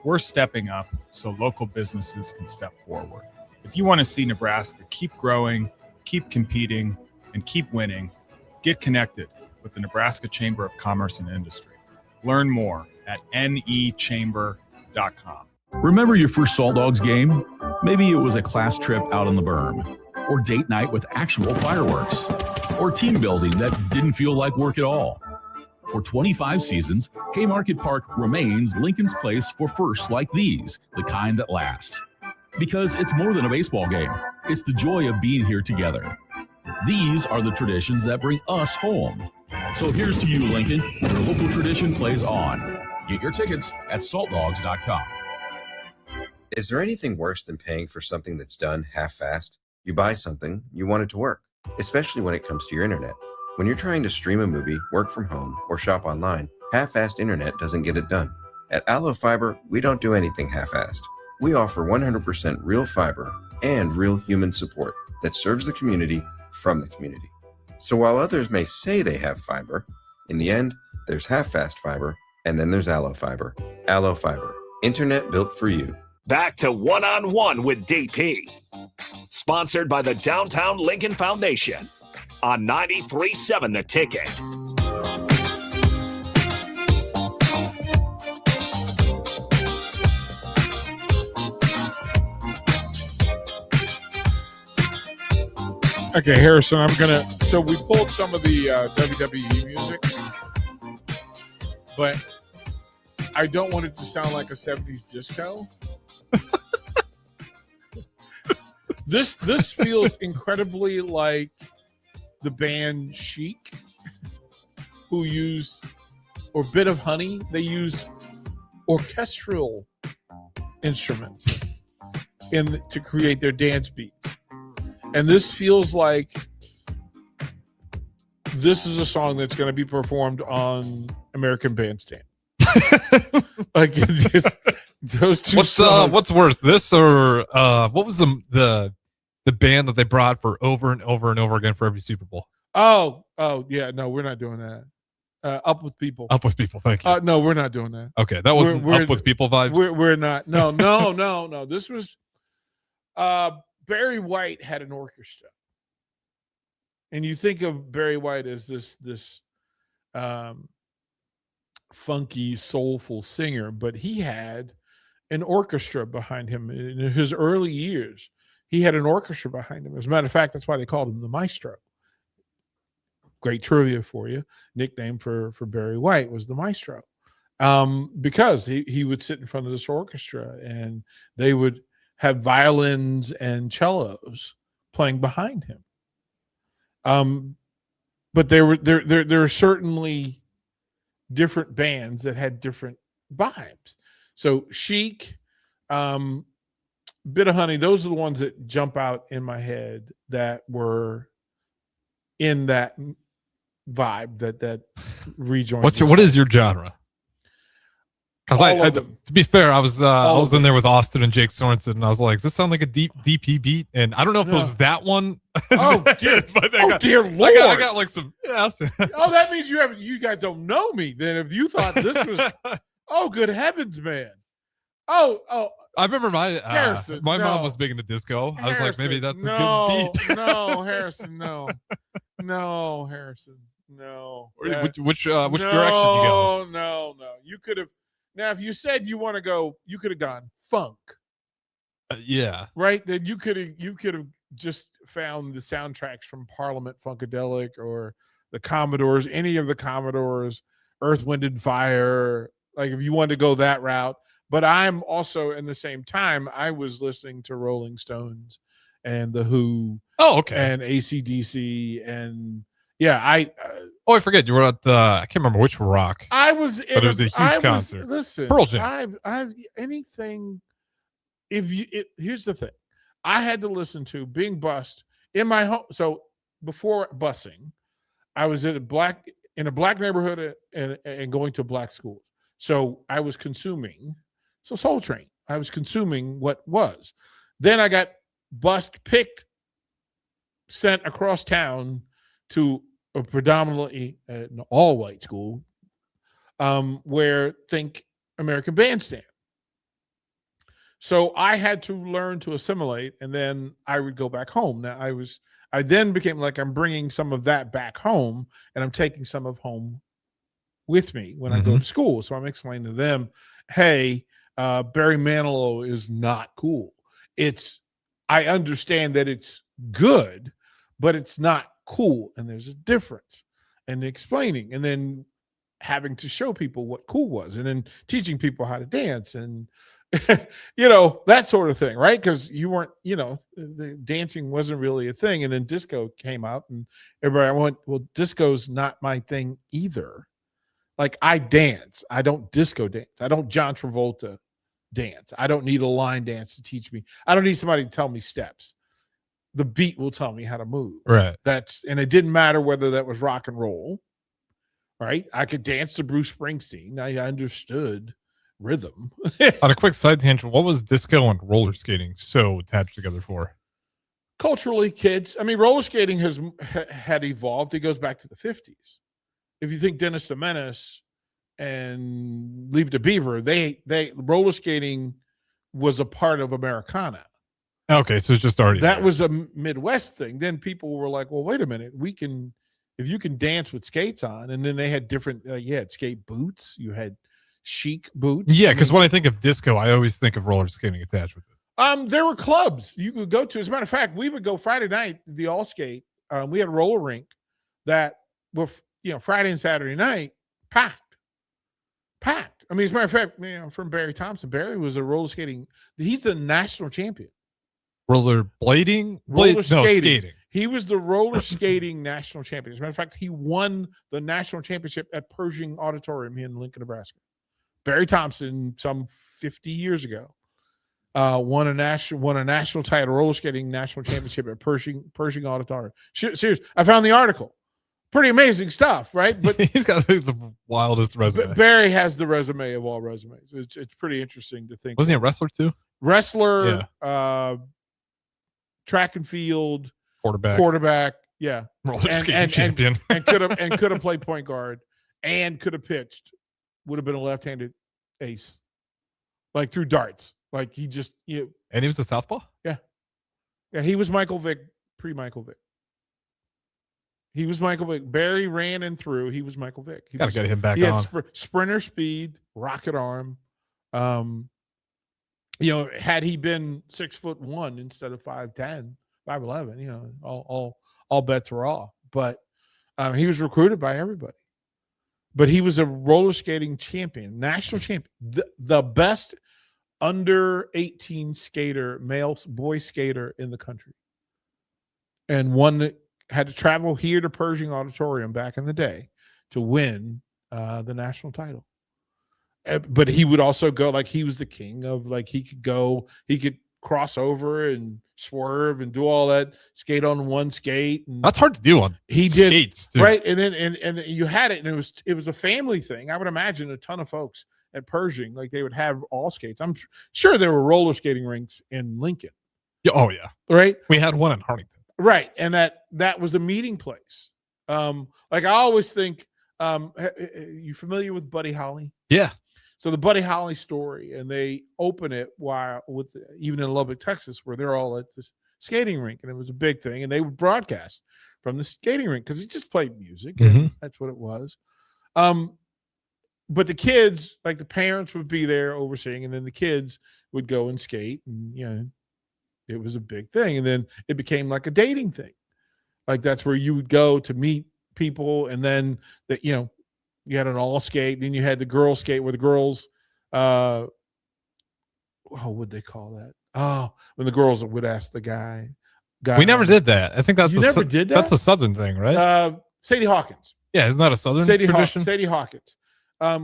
We're stepping up so local businesses can step forward. If you want to see Nebraska keep growing, keep competing, and keep winning, get connected with the Nebraska Chamber of Commerce and Industry. Learn more at nechamber.com. Remember your first Salt Dogs game? Maybe it was a class trip out on the berm, or date night with actual fireworks, or team building that didn't feel like work at all. For 25 seasons, Haymarket Park remains Lincoln's place for firsts like these, the kind that last. Because it's more than a baseball game. It's the joy of being here together. These are the traditions that bring us home. So here's to you, Lincoln, where local tradition plays on. Get your tickets at saltdogs.com. Is there anything worse than paying for something that's done half-assed? You buy something, you want it to work, especially when it comes to your internet. When you're trying to stream a movie, work from home, or shop online, half-assed internet doesn't get it done. At Allo Fiber, we don't do anything half-assed. We offer 100% real fiber and real human support that serves the community from the community. So while others may say they have fiber, in the end, there's half-fast fiber, and then there's Allo Fiber. Allo Fiber, internet built for you. Back to One-on-One with DP. Sponsored by the Downtown Lincoln Foundation on 93.7 The Ticket. Okay, Harrison, so we pulled some of the WWE music, but I don't want it to sound like a 70s disco. This feels incredibly like the band Chic, who used, or Bit of Honey, they used orchestral instruments to create their dance beats. And this feels like this is a song that's going to be performed on American Bandstand. Like just, those two songs. What's worse, this or what was the band that they brought for over and over and over again for every Super Bowl? Oh yeah, no, we're not doing that. Up with People. Up with People, thank you. No, we're not doing that. Okay, that wasn't Up with People vibes. We're not. No. This was Barry White had an orchestra, and you think of Barry White as this funky, soulful singer, but he had an orchestra behind him in his early years. He had an orchestra behind him. As a matter of fact, that's why they called him the Maestro. Great trivia for you. Nickname for Barry White was the Maestro, because he would sit in front of this orchestra and they would have violins and cellos playing behind him. But there are certainly different bands that had different vibes. So Chic, Bit of Honey, those are the ones that jump out in my head that were in that vibe, that rejoin. What is your genre? Because to be fair, I was in there with Austin and Jake Sorensen, and I was like, "Does this sound like a DP beat?" And I don't know if it was that one. Oh dear! Dear Lord! I got like some. Yeah. Oh, that means you guys don't know me. Then if you thought this was, oh good heavens, man! Oh. I remember my mom was big into disco. I was like, maybe that's a good beat. No, Harrison, no, Harrison, no. Which direction you go? No. You could have. Now, if you said you want to go, you could have gone funk. Yeah. Right? Then you could have just found the soundtracks from Parliament Funkadelic or the Commodores, any of the Commodores, Earth, Wind, and Fire. Like if you wanted to go that route. But I'm also, in the same time, I was listening to Rolling Stones and The Who. Oh, okay. And AC/DC and yeah, I forget you were at I can't remember which rock. I was, but it was a huge concert. Listen, Pearl Jam. I've anything. Here's the thing, I had to listen to being bused in my home. So before busing, I was in a black neighborhood and going to black schools. So I was consuming. So Soul Train. I was consuming what was. Then I got picked, sent across town to a predominantly an all-white school, where think American Bandstand. So I had to learn to assimilate, and then I would go back home. Now I then became like I'm bringing some of that back home, and I'm taking some of home with me when I go to school. So I'm explaining to them, hey, Barry Manilow is not cool. I understand that it's good, but it's not cool, and there's a difference, and explaining, and then having to show people what cool was, and then teaching people how to dance, and that sort of thing, right? Because you weren't, the dancing wasn't really a thing, and then disco came out, and everybody went, well, disco's not my thing either. Like I dance, I don't disco dance, I don't John Travolta dance, I don't need a line dance to teach me, I don't need somebody to tell me steps. The beat will tell me how to move. Right. And it didn't matter whether that was rock and roll, right? I could dance to Bruce Springsteen. I understood rhythm. On a quick side tangent, what was disco and roller skating so attached together for? Culturally, kids. I mean, roller skating had evolved. It goes back to the 50s. If you think Dennis the Menace and Leave the Beaver, they roller skating was a part of Americana. Okay, so it's just already that there. was a Midwest thing. Then people were like, well, wait a minute, if you can dance with skates on. And then they had different, you had skate boots, you had chic boots. Yeah, because when I think of disco, I always think of roller skating attached with it. There were clubs you could go to. As a matter of fact, we would go Friday night, the all skate. We had a roller rink that were, Friday and Saturday night, packed. I mean, as a matter of fact, from Barry Thompson. Barry was a roller skating. He's the national champion. Roller blading? Skating. He was the roller skating national champion. As a matter of fact, he won the national championship at Pershing Auditorium here in Lincoln, Nebraska. Barry Thompson, some 50 years ago, won a national title, roller skating national championship at Pershing Auditorium. Serious. I found the article. Pretty amazing stuff, right? But he's got the wildest resume. Barry has the resume of all resumes. It's pretty interesting to think. Wasn't he a wrestler too? Wrestler, track and field, quarterback, yeah, roller skating champion, and could have played point guard and could have pitched. Would have been a left-handed ace, like through darts. Like he just and he was a southpaw. Yeah, he was Michael Vick, pre-Michael Vick. He was Michael Vick. Barry ran and threw. He was Michael Vick. Got to get him back he on. Had sprinter speed, rocket arm. Had he been 6'1" instead of 5'10", 5'11", all bets were off. But he was recruited by everybody. But he was a roller skating champion, national champion, the best under 18 skater, boy skater in the country, and one that had to travel here to Pershing Auditorium back in the day to win the national title. But he would also go, like, he was the king of, like, he could cross over and swerve and do all that, skate on one skate. And that's hard to do on skates too. Right. And then and you had it, and it was a family thing. I would imagine a ton of folks at Pershing, like, they would have all skates. I'm sure there were roller skating rinks in Lincoln. Oh yeah. Right. We had one in Hartington. Right. And that was a meeting place. Like, I always think, you familiar with Buddy Holly? Yeah. So the Buddy Holly story, and they open it even in Lubbock, Texas, where they're all at this skating rink, and it was a big thing, and they would broadcast from the skating rink because he just played music, and that's what it was. But the kids, like, the parents would be there overseeing, and then the kids would go and skate, and it was a big thing. And then it became like a dating thing. Like, that's where you would go to meet people, and then you had an all skate, then you had the girl skate where the girls, what would they call that? Oh, when the girls would ask the guy. We never did that. I think that's never did that. That's a Southern thing, right? Sadie Hawkins. Yeah, isn't that a Southern tradition? Sadie Hawkins.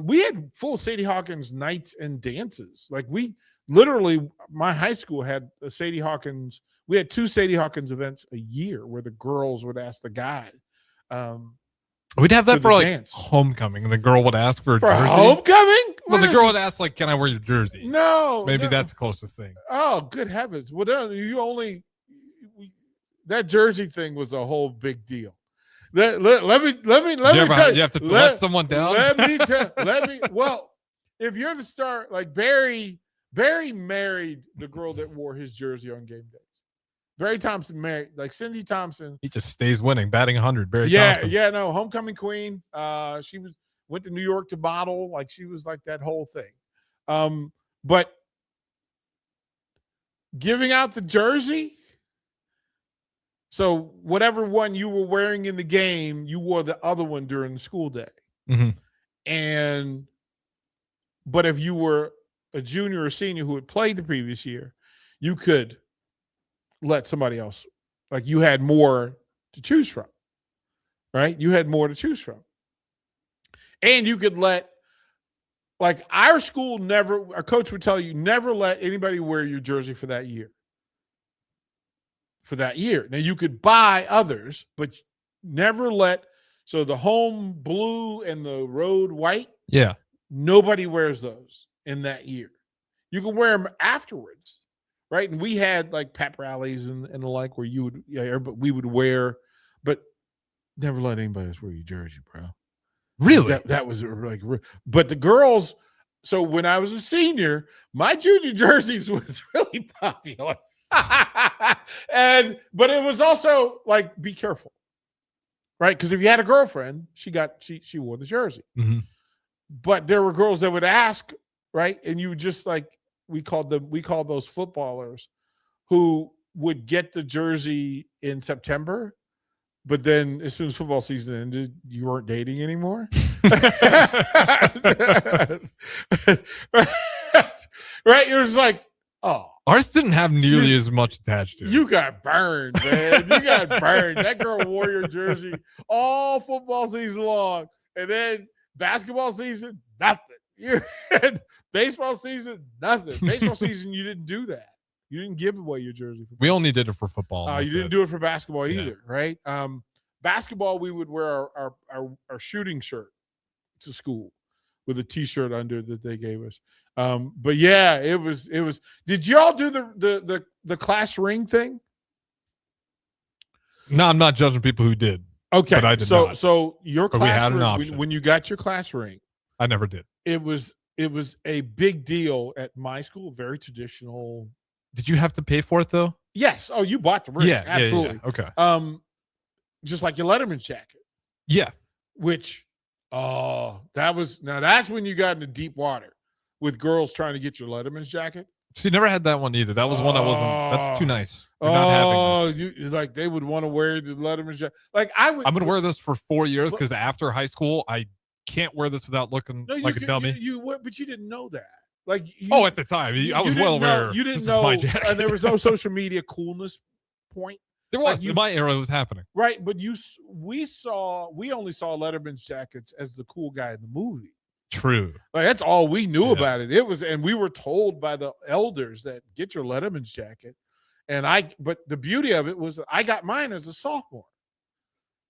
We had full Sadie Hawkins nights and dances. Like, we literally, my high school had a Sadie Hawkins. We had 2 Sadie Hawkins events a year where the girls would ask the guy. We'd have that for like dance. Homecoming, and the girl would ask for a For jersey. homecoming? Well, the girl would ask, like, "Can I wear your jersey?" No, maybe that's the closest thing. Oh, good heavens! Well, that jersey thing was a whole big deal. Let me tell you. You have to let someone down. Well, if you're the star, like Barry married the girl that wore his jersey on game days. Barry Thompson married, like, Cindy Thompson. He just stays winning, batting 100. Barry Thompson. Yeah, no, homecoming queen. She went to New York to model. Like, she was like that whole thing. But giving out the jersey. So whatever one you were wearing in the game, you wore the other one during the school day. But if you were a junior or senior who had played the previous year, you could let somebody else, like, you had more to choose from, right? You had more to choose from. And you could let, like, our school our coach would tell you, never let anybody wear your jersey for that year. Now, you could buy others, but never so the home blue and the road white. Yeah. Nobody wears those in that year. You can wear them afterwards, right? And we had like pep rallies and the like where you would, we would wear, but never let anybody else wear your jersey, bro. Really? That was like, but the girls. So when I was a senior, my junior jerseys was really popular, but it was also like, be careful, right? Because if you had a girlfriend, she wore the jersey. Mm-hmm. But there were girls that would ask, right? And you would just like, we called those footballers who would get the jersey in September, but then as soon as football season ended, you weren't dating anymore. Right? It was like, oh. Ours didn't have nearly as much attached to it. You got burned, man. You got burned. That girl wore your jersey all football season long. And then basketball season, nothing. Baseball season, nothing. Baseball season, you didn't do that. You didn't give away your jersey. We only did it for football. You didn't do it for basketball either, right? Basketball, we would wear our shooting shirt to school with a T-shirt under that they gave us. But yeah, it was. Did y'all do the class ring thing? No, I'm not judging people who did. Okay, but I did not. So your But class we had an ring, option. when you got your class ring, I never did. it was a big deal at my school. Very traditional. Did you have to pay for it though? Yes. Oh, you bought the ring. Yeah, absolutely. Yeah. Okay. Just like your Letterman's jacket. Yeah. Which, that's when you got into deep water with girls trying to get your Letterman's jacket. See, never had that one either. That was one I wasn't. That's too nice. We're not having this. You like they would want to wear the Letterman's jacket. Like I would. I'm gonna wear this for 4 years because after high school, I can't wear this without looking like a dummy. But you didn't know that. Like at the time, I was well aware. You didn't this know, is my jacket. and there was no social media coolness point. There was in my era, it was happening. Right, but we only saw Letterman's jackets as the cool guy in the movie. True. Like that's all we knew about it. It was, and we were told by the elders that get your Letterman's jacket. But the beauty of it was I got mine as a sophomore.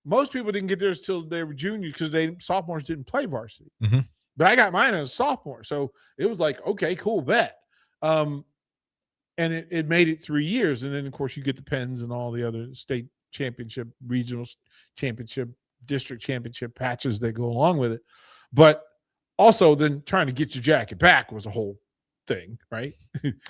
Most people didn't get theirs till they were juniors because sophomores didn't play varsity. Mm-hmm. But I got mine as a sophomore, so it was like, okay, cool, bet. And it made it 3 years, and then of course you get the pens and all the other state championship, regional championship, district championship patches that go along with it. But also, then trying to get your jacket back was a whole thing, right?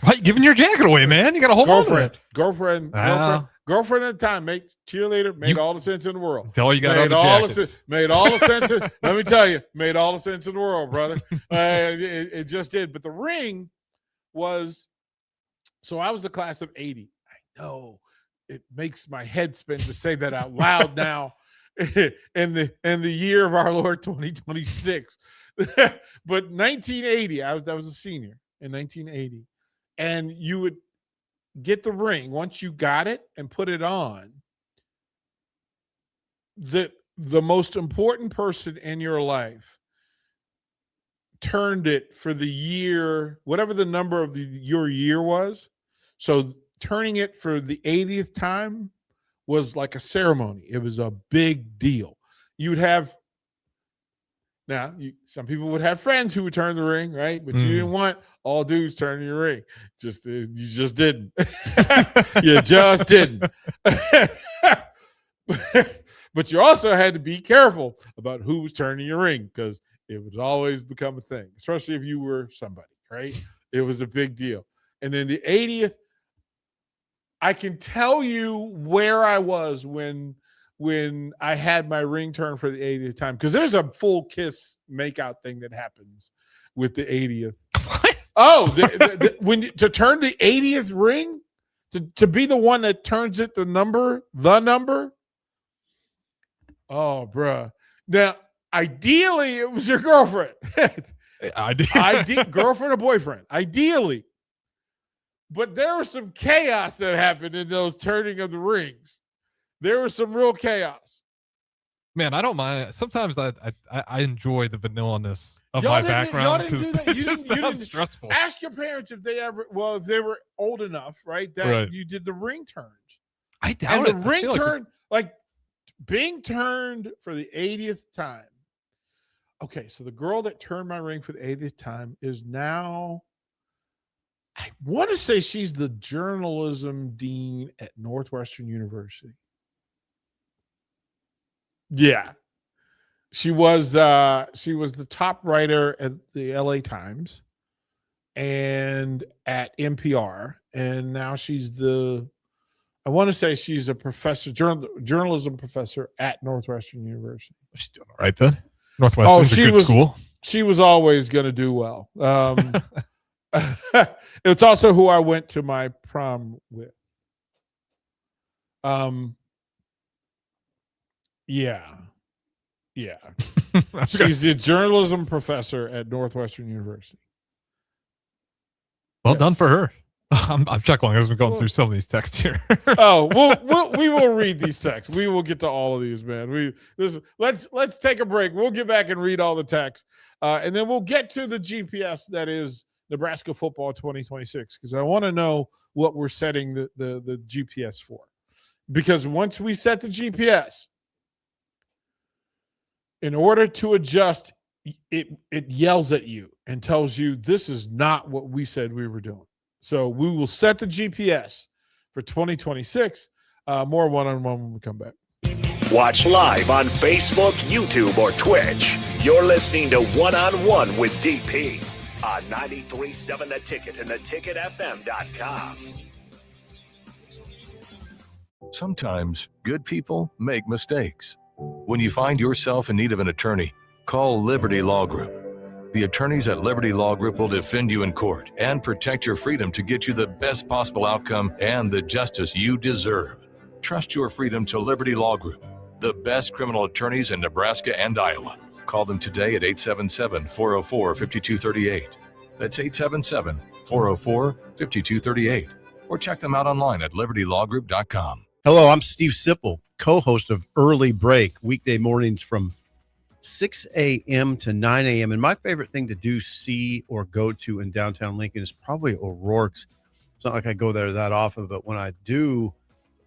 Why you giving your jacket away, man? You got to hold on to it. Girlfriend at the time, cheerleader, made all the sense in the world. Tell you got made all the jackets. Made all the sense. Let me tell you, made all the sense in the world, brother. It just did. But the ring was. So I was the class of 80. I know it makes my head spin to say that out loud now in the year of our Lord 2026. But 1980, I was a senior in 1980. And you would get the ring once you got it and put it on. The most important person in your life turned it for the year, whatever the number of your year was. So turning it for the 80th time was like a ceremony. It was a big deal. You would have, some people would have friends who would turn the ring, right? But you didn't want all dudes turning your ring. You just didn't. You just didn't. But you also had to be careful about who was turning your ring because it would always become a thing, especially if you were somebody, right? It was a big deal. And then the 80th, I can tell you where I was when I had my ring turned for the 80th time, because there's a full kiss makeout thing that happens with the 80th. To turn the 80th ring, to be the one that turns it the number. Oh, bruh. Now, ideally, it was your girlfriend. Girlfriend or boyfriend, ideally. But there was some chaos that happened in those turning of the rings. There was some real chaos. Man, I don't mind. Sometimes I enjoy the vanilla-ness of my background because it just sounds stressful. Ask your parents if they were old enough, right? That you did the ring turns. I doubt it. The ring turn, like being turned for the 80th time. Okay, so the girl that turned my ring for the 80th time is now, I want to say she's the journalism dean at Northwestern University. Yeah. She was the top writer at the LA Times and at NPR, and now she's I want to say she's a professor, journalism professor at Northwestern University. She's doing all right then. Northwestern's a good school. She was always going to do well. It's also who I went to my prom with. Yeah. She's the journalism professor at Northwestern University. Well done for her. I'm chuckling as we're going through some of these texts here. We will read these texts. We will get to all of these, man. Let's take a break. We'll get back and read all the texts, and then we'll get to the GPS that is Nebraska football 2026, because I want to know what we're setting the GPS for. Because once we set the GPS, in order to adjust, it yells at you and tells you this is not what we said we were doing. So we will set the GPS for 2026. More one-on-one when we come back. Watch live on Facebook, YouTube, or Twitch. You're listening to One-on-One with DP on 93.7 The Ticket and theticketfm.com. Sometimes good people make mistakes. When you find yourself in need of an attorney, call Liberty Law Group. The attorneys at Liberty Law Group will defend you in court and protect your freedom to get you the best possible outcome and the justice you deserve. Trust your freedom to Liberty Law Group, the best criminal attorneys in Nebraska and Iowa. Call them today at 877-404-5238. That's 877-404-5238. Or check them out online at libertylawgroup.com. Hello, I'm Steve Sipple, co-host of Early Break, weekday mornings from 6 a.m. to 9 a.m. And my favorite thing to do, see, or go to in downtown Lincoln is probably O'Rourke's. It's not like I go there that often, but when I do,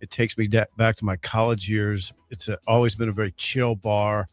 it takes me back to my college years. It's always been a very chill bar.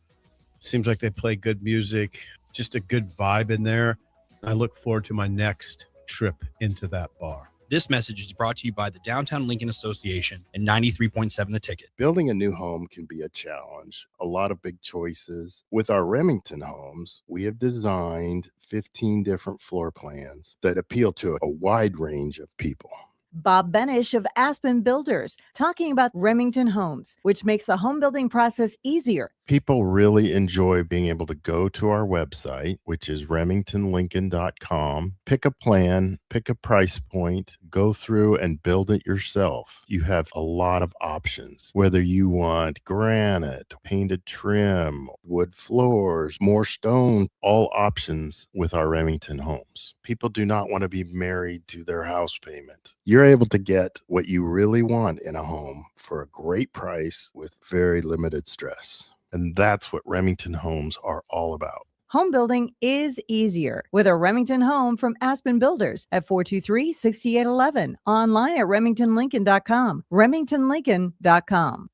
Seems like they play good music, just a good vibe in there. I look forward to my next trip into that bar. This message is brought to you by the Downtown Lincoln Association and 93.7 The Ticket. Building a new home can be a challenge, a lot of big choices. With our Remington homes, we have designed 15 different floor plans that appeal to a wide range of people. Bob Benish of Aspen Builders, talking about Remington Homes, which makes the home building process easier. People really enjoy being able to go to our website, which is remingtonlincoln.com, pick a plan, pick a price point, go through and build it yourself. You have a lot of options, whether you want granite, painted trim, wood floors, more stone, all options with our Remington homes. People do not want to be married to their house payment. You're able to get what you really want in a home for a great price with very limited stress. And that's what Remington homes are all about. Home building is easier with a Remington home from Aspen Builders at 423-6811. Online at remingtonlincoln.com. remingtonlincoln.com.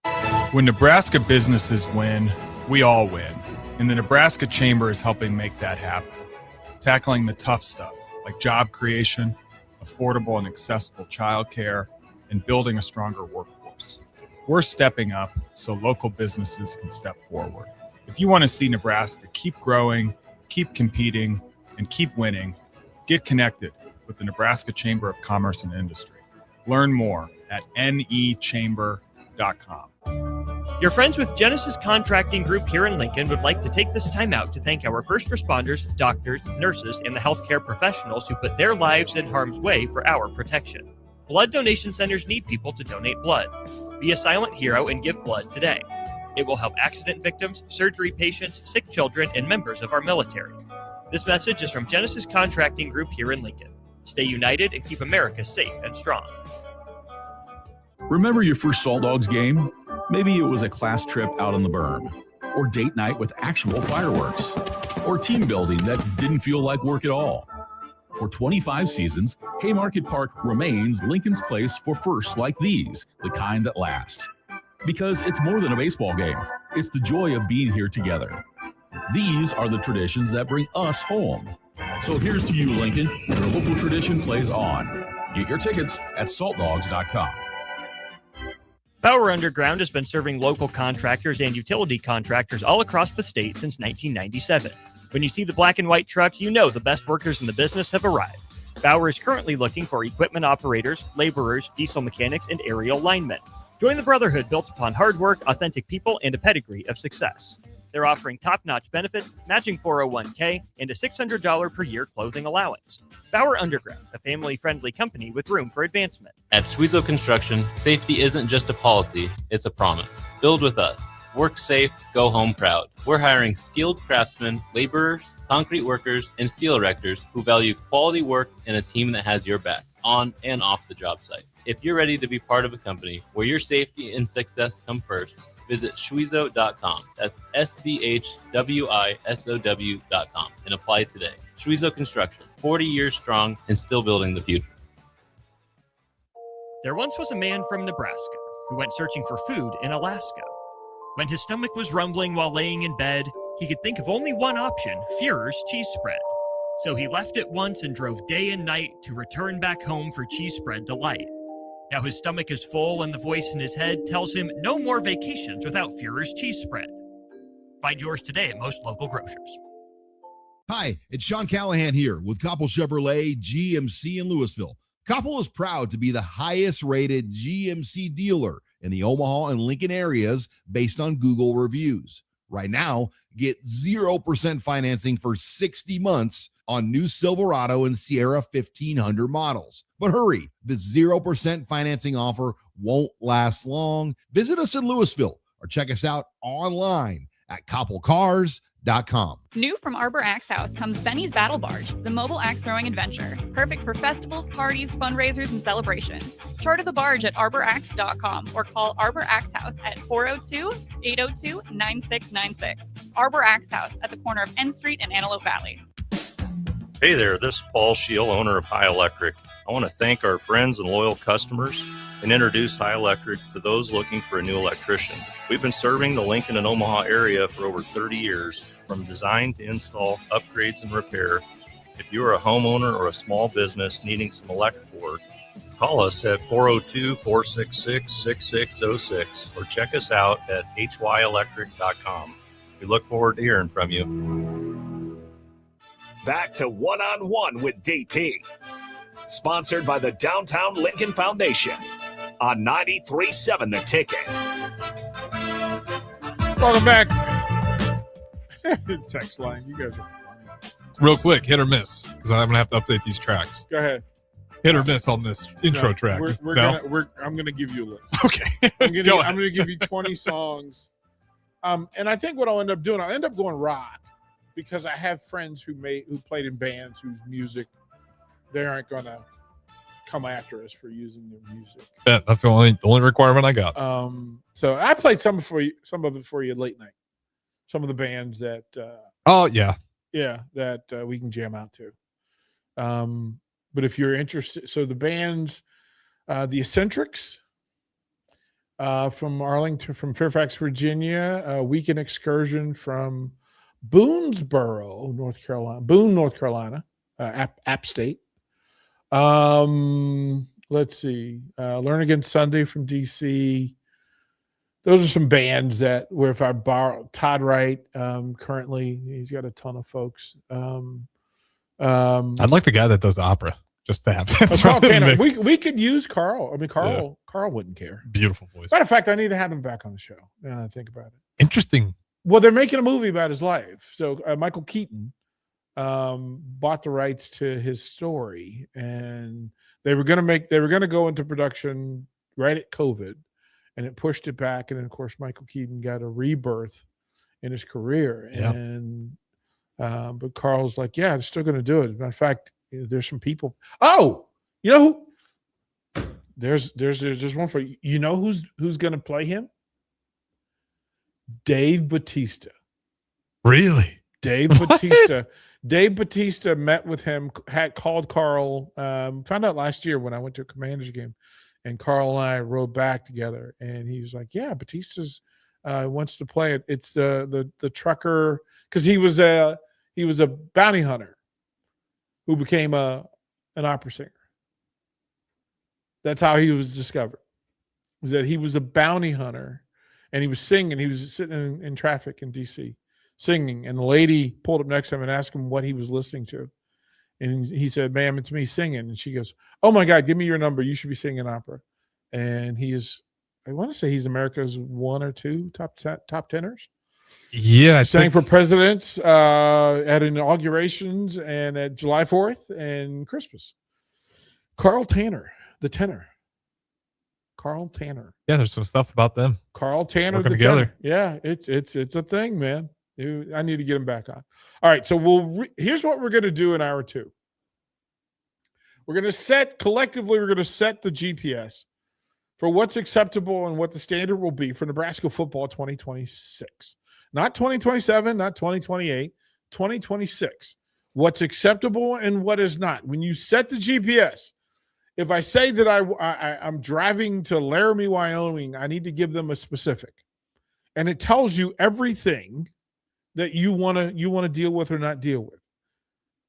When Nebraska businesses win, we all win. And the Nebraska Chamber is helping make that happen. Tackling the tough stuff like job creation, affordable and accessible childcare, and building a stronger workforce. We're stepping up so local businesses can step forward. If you want to see Nebraska keep growing, keep competing, and keep winning, get connected with the Nebraska Chamber of Commerce and Industry. Learn more at nechamber.com. Your friends with Genesis Contracting Group here in Lincoln would like to take this time out to thank our first responders, doctors, nurses, and the healthcare professionals who put their lives in harm's way for our protection. Blood donation centers need people to donate blood. Be a silent hero and give blood today. It will help accident victims, surgery patients, sick children, and members of our military. This message is from Genesis Contracting Group here in Lincoln. Stay united and keep America safe and strong. Remember your first Salt Dogs game? Maybe it was a class trip out on the berm, or date night with actual fireworks, or team building that didn't feel like work at all. For 25 seasons, Haymarket Park remains Lincoln's place for firsts like these, the kind that last. Because it's more than a baseball game. It's the joy of being here together. These are the traditions that bring us home. So here's to you, Lincoln, your local tradition plays on. Get your tickets at saltdogs.com. Bauer Underground has been serving local contractors and utility contractors all across the state since 1997. When you see the black and white truck, you know the best workers in the business have arrived. Bauer is currently looking for equipment operators, laborers, diesel mechanics, and aerial linemen. Join the brotherhood built upon hard work, authentic people, and a pedigree of success. They're offering top-notch benefits, matching 401k, and a $600 per year clothing allowance. Bauer Underground, a family-friendly company with room for advancement. At Schwezo Construction, safety isn't just a policy, it's a promise. Build with us. Work safe, go home proud. We're hiring skilled craftsmen, laborers, concrete workers, and steel erectors who value quality work and a team that has your back, on and off the job site. If you're ready to be part of a company where your safety and success come first, visit Schwezo.com. That's SCHWISOW.com and apply today. Schwezo Construction, 40 years strong and still building the future. There once was a man from Nebraska who went searching for food in Alaska. When his stomach was rumbling while laying in bed, he could think of only one option, Führer's cheese spread. So he left it once and drove day and night to return back home for cheese spread delight. Now his stomach is full and the voice in his head tells him no more vacations without Führer's cheese spread. Find yours today at most local grocers. Hi, it's Sean Callahan here with Koppel Chevrolet GMC in Louisville. Koppel is proud to be the highest rated GMC dealer in the Omaha and Lincoln areas based on Google reviews. Right now, get 0% financing for 60 months on new Silverado and Sierra 1500 models. But hurry, this 0% financing offer won't last long. Visit us in Louisville or check us out online at koppelcars.com. New from Arbor Axe House comes Benny's Battle Barge, the mobile axe throwing adventure. Perfect for festivals, parties, fundraisers, and celebrations. Charter the barge at arboraxe.com or call Arbor Axe House at 402-802-9696. Arbor Axe House at the corner of N Street and Antelope Valley. Hey there, this is Paul Scheel, owner of High Electric. I want to thank our friends and loyal customers and introduce High Electric to those looking for a new electrician. We've been serving the Lincoln and Omaha area for over 30 years, from design to install, upgrades, and repair. If you are a homeowner or a small business needing some electrical work, call us at 402-466-6606 or check us out at hyelectric.com. We look forward to hearing from you. Back to One-on-One with DP. Sponsored by the Downtown Lincoln Foundation on 93.7 The Ticket. Welcome back. Text line. You guys are funny. Real quick, hit or miss, because I'm gonna have to update these tracks. Go ahead. Hit or miss on this intro track. I'm gonna give you a list. Okay. I'm gonna give you 20 songs. And I think what I'll end up doing, I'll end up going rock, because I have friends who played in bands whose music they aren't gonna come after us for using their music. Yeah, that's the only requirement I got. So I played some of it for you late night. Some of the bands that that we can jam out to. But if you're interested, so the bands, the Eccentrics from Arlington, from Fairfax, Virginia, Weekend Excursion from Boone, North Carolina, App State. Let's see, Learn Again Sunday from DC. Those are some bands where if I borrow Todd Wright, currently he's got a ton of folks. I'd like the guy that does opera just to have that. Carl Cannon. We could use Carl. I mean, Carl wouldn't care. Beautiful voice. Matter of fact, I need to have him back on the show. Now that I think about it. Interesting. Well, they're making a movie about his life. So Michael Keaton bought the rights to his story, and they were going to go into production right at COVID, and it pushed it back. And then, of course, Michael Keaton got a rebirth in his career. Yeah. And but Carl's like, yeah, I'm still going to do it. As a matter of fact, there's some people. Oh, you know who? There's one for you. You know who's going to play him? Dave Bautista. Really? Dave Bautista. Dave Bautista met with him, had called Carl, found out last year when I went to a Commanders game, and Carl and I rode back together, and he was like, yeah, Bautista's wants to play it. It's the trucker, because he was a bounty hunter who became an opera singer. That's how he was discovered. Was that he was a bounty hunter, and he was singing. He was sitting in traffic in D.C. singing, and the lady pulled up next to him and asked him what he was listening to. And he said, "Ma'am, it's me singing." And she goes, "Oh my God, give me your number. You should be singing opera." And he is, I want to say he's America's one or two top tenors. Yeah, he sang for presidents at inaugurations and at July 4th and Christmas. Carl Tanner, the tenor. Carl Tanner. Yeah, there's some stuff about them. Carl Tanner, working the together. tenor. Yeah, it's a thing, man. I need to get him back on. All right, so here's what we're going to do in hour two. We're going to set the GPS for what's acceptable and what the standard will be for Nebraska football 2026. Not 2027, not 2028, 2026. What's acceptable and what is not. When you set the GPS, if I say that I'm driving to Laramie, Wyoming, I need to give them a specific. And it tells you everything that you want to deal with or not deal with.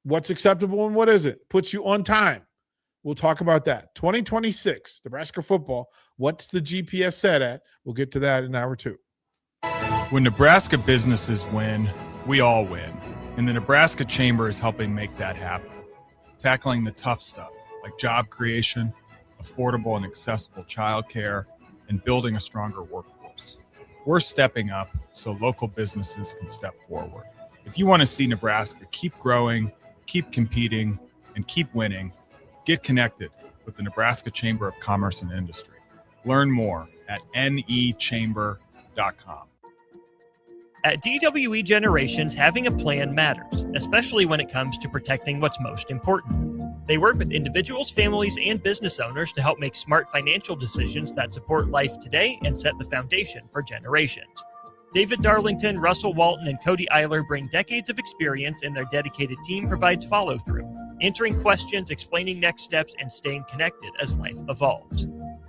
What's acceptable and what isn't. Puts you on time. We'll talk about that. 2026, Nebraska football. What's the GPS set at? We'll get to that in hour two. When Nebraska businesses win, we all win. And the Nebraska Chamber is helping make that happen. Tackling the tough stuff like job creation, affordable and accessible childcare, and building a stronger workforce. We're stepping up so local businesses can step forward. If you want to see Nebraska keep growing, keep competing, and keep winning, get connected with the Nebraska Chamber of Commerce and Industry. Learn more at nechamber.com. At DWE Generations, having a plan matters, especially when it comes to protecting what's most important. They work with individuals, families, and business owners to help make smart financial decisions that support life today and set the foundation for generations. David Darlington, Russell Walton, and Cody Eiler bring decades of experience, and their dedicated team provides follow-through, answering questions, explaining next steps, and staying connected as life evolves.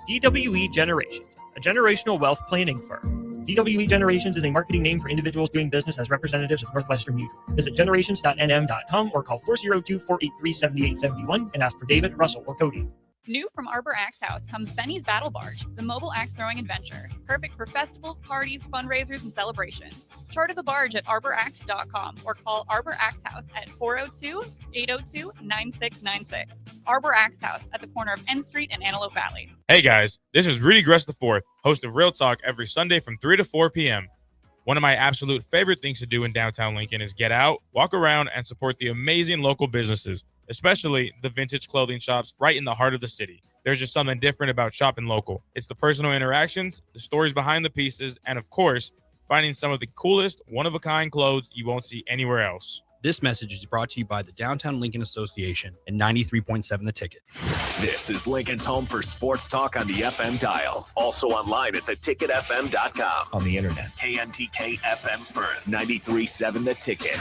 DWE Generations, a generational wealth planning firm. DWE Generations is a marketing name for individuals doing business as representatives of Northwestern Mutual. Visit generations.nm.com or call 402-483-7871 and ask for David, Russell, or Cody. New from Arbor Axe House comes Benny's Battle Barge, the mobile axe throwing adventure. Perfect for festivals, parties, fundraisers, and celebrations. Charter the barge at arbораxe.com or call Arbor Axe House at 402-802-9696. Arbor Axe House at the corner of N Street and Antelope Valley. Hey guys, this is Rudy Gress IV, host of Real Talk every Sunday from 3 to 4 p.m. One of my absolute favorite things to do in downtown Lincoln is get out, walk around, and support the amazing local businesses, especially the vintage clothing shops right in the heart of the city. There's just something different about shopping local. It's the personal interactions, the stories behind the pieces, and of course, finding some of the coolest, one-of-a-kind clothes you won't see anywhere else. This message is brought to you by the Downtown Lincoln Association and 93.7 The Ticket. This is Lincoln's home for sports talk on the FM dial. Also online at theticketfm.com. On the internet. KNTK FM Firth, 93.7 The Ticket.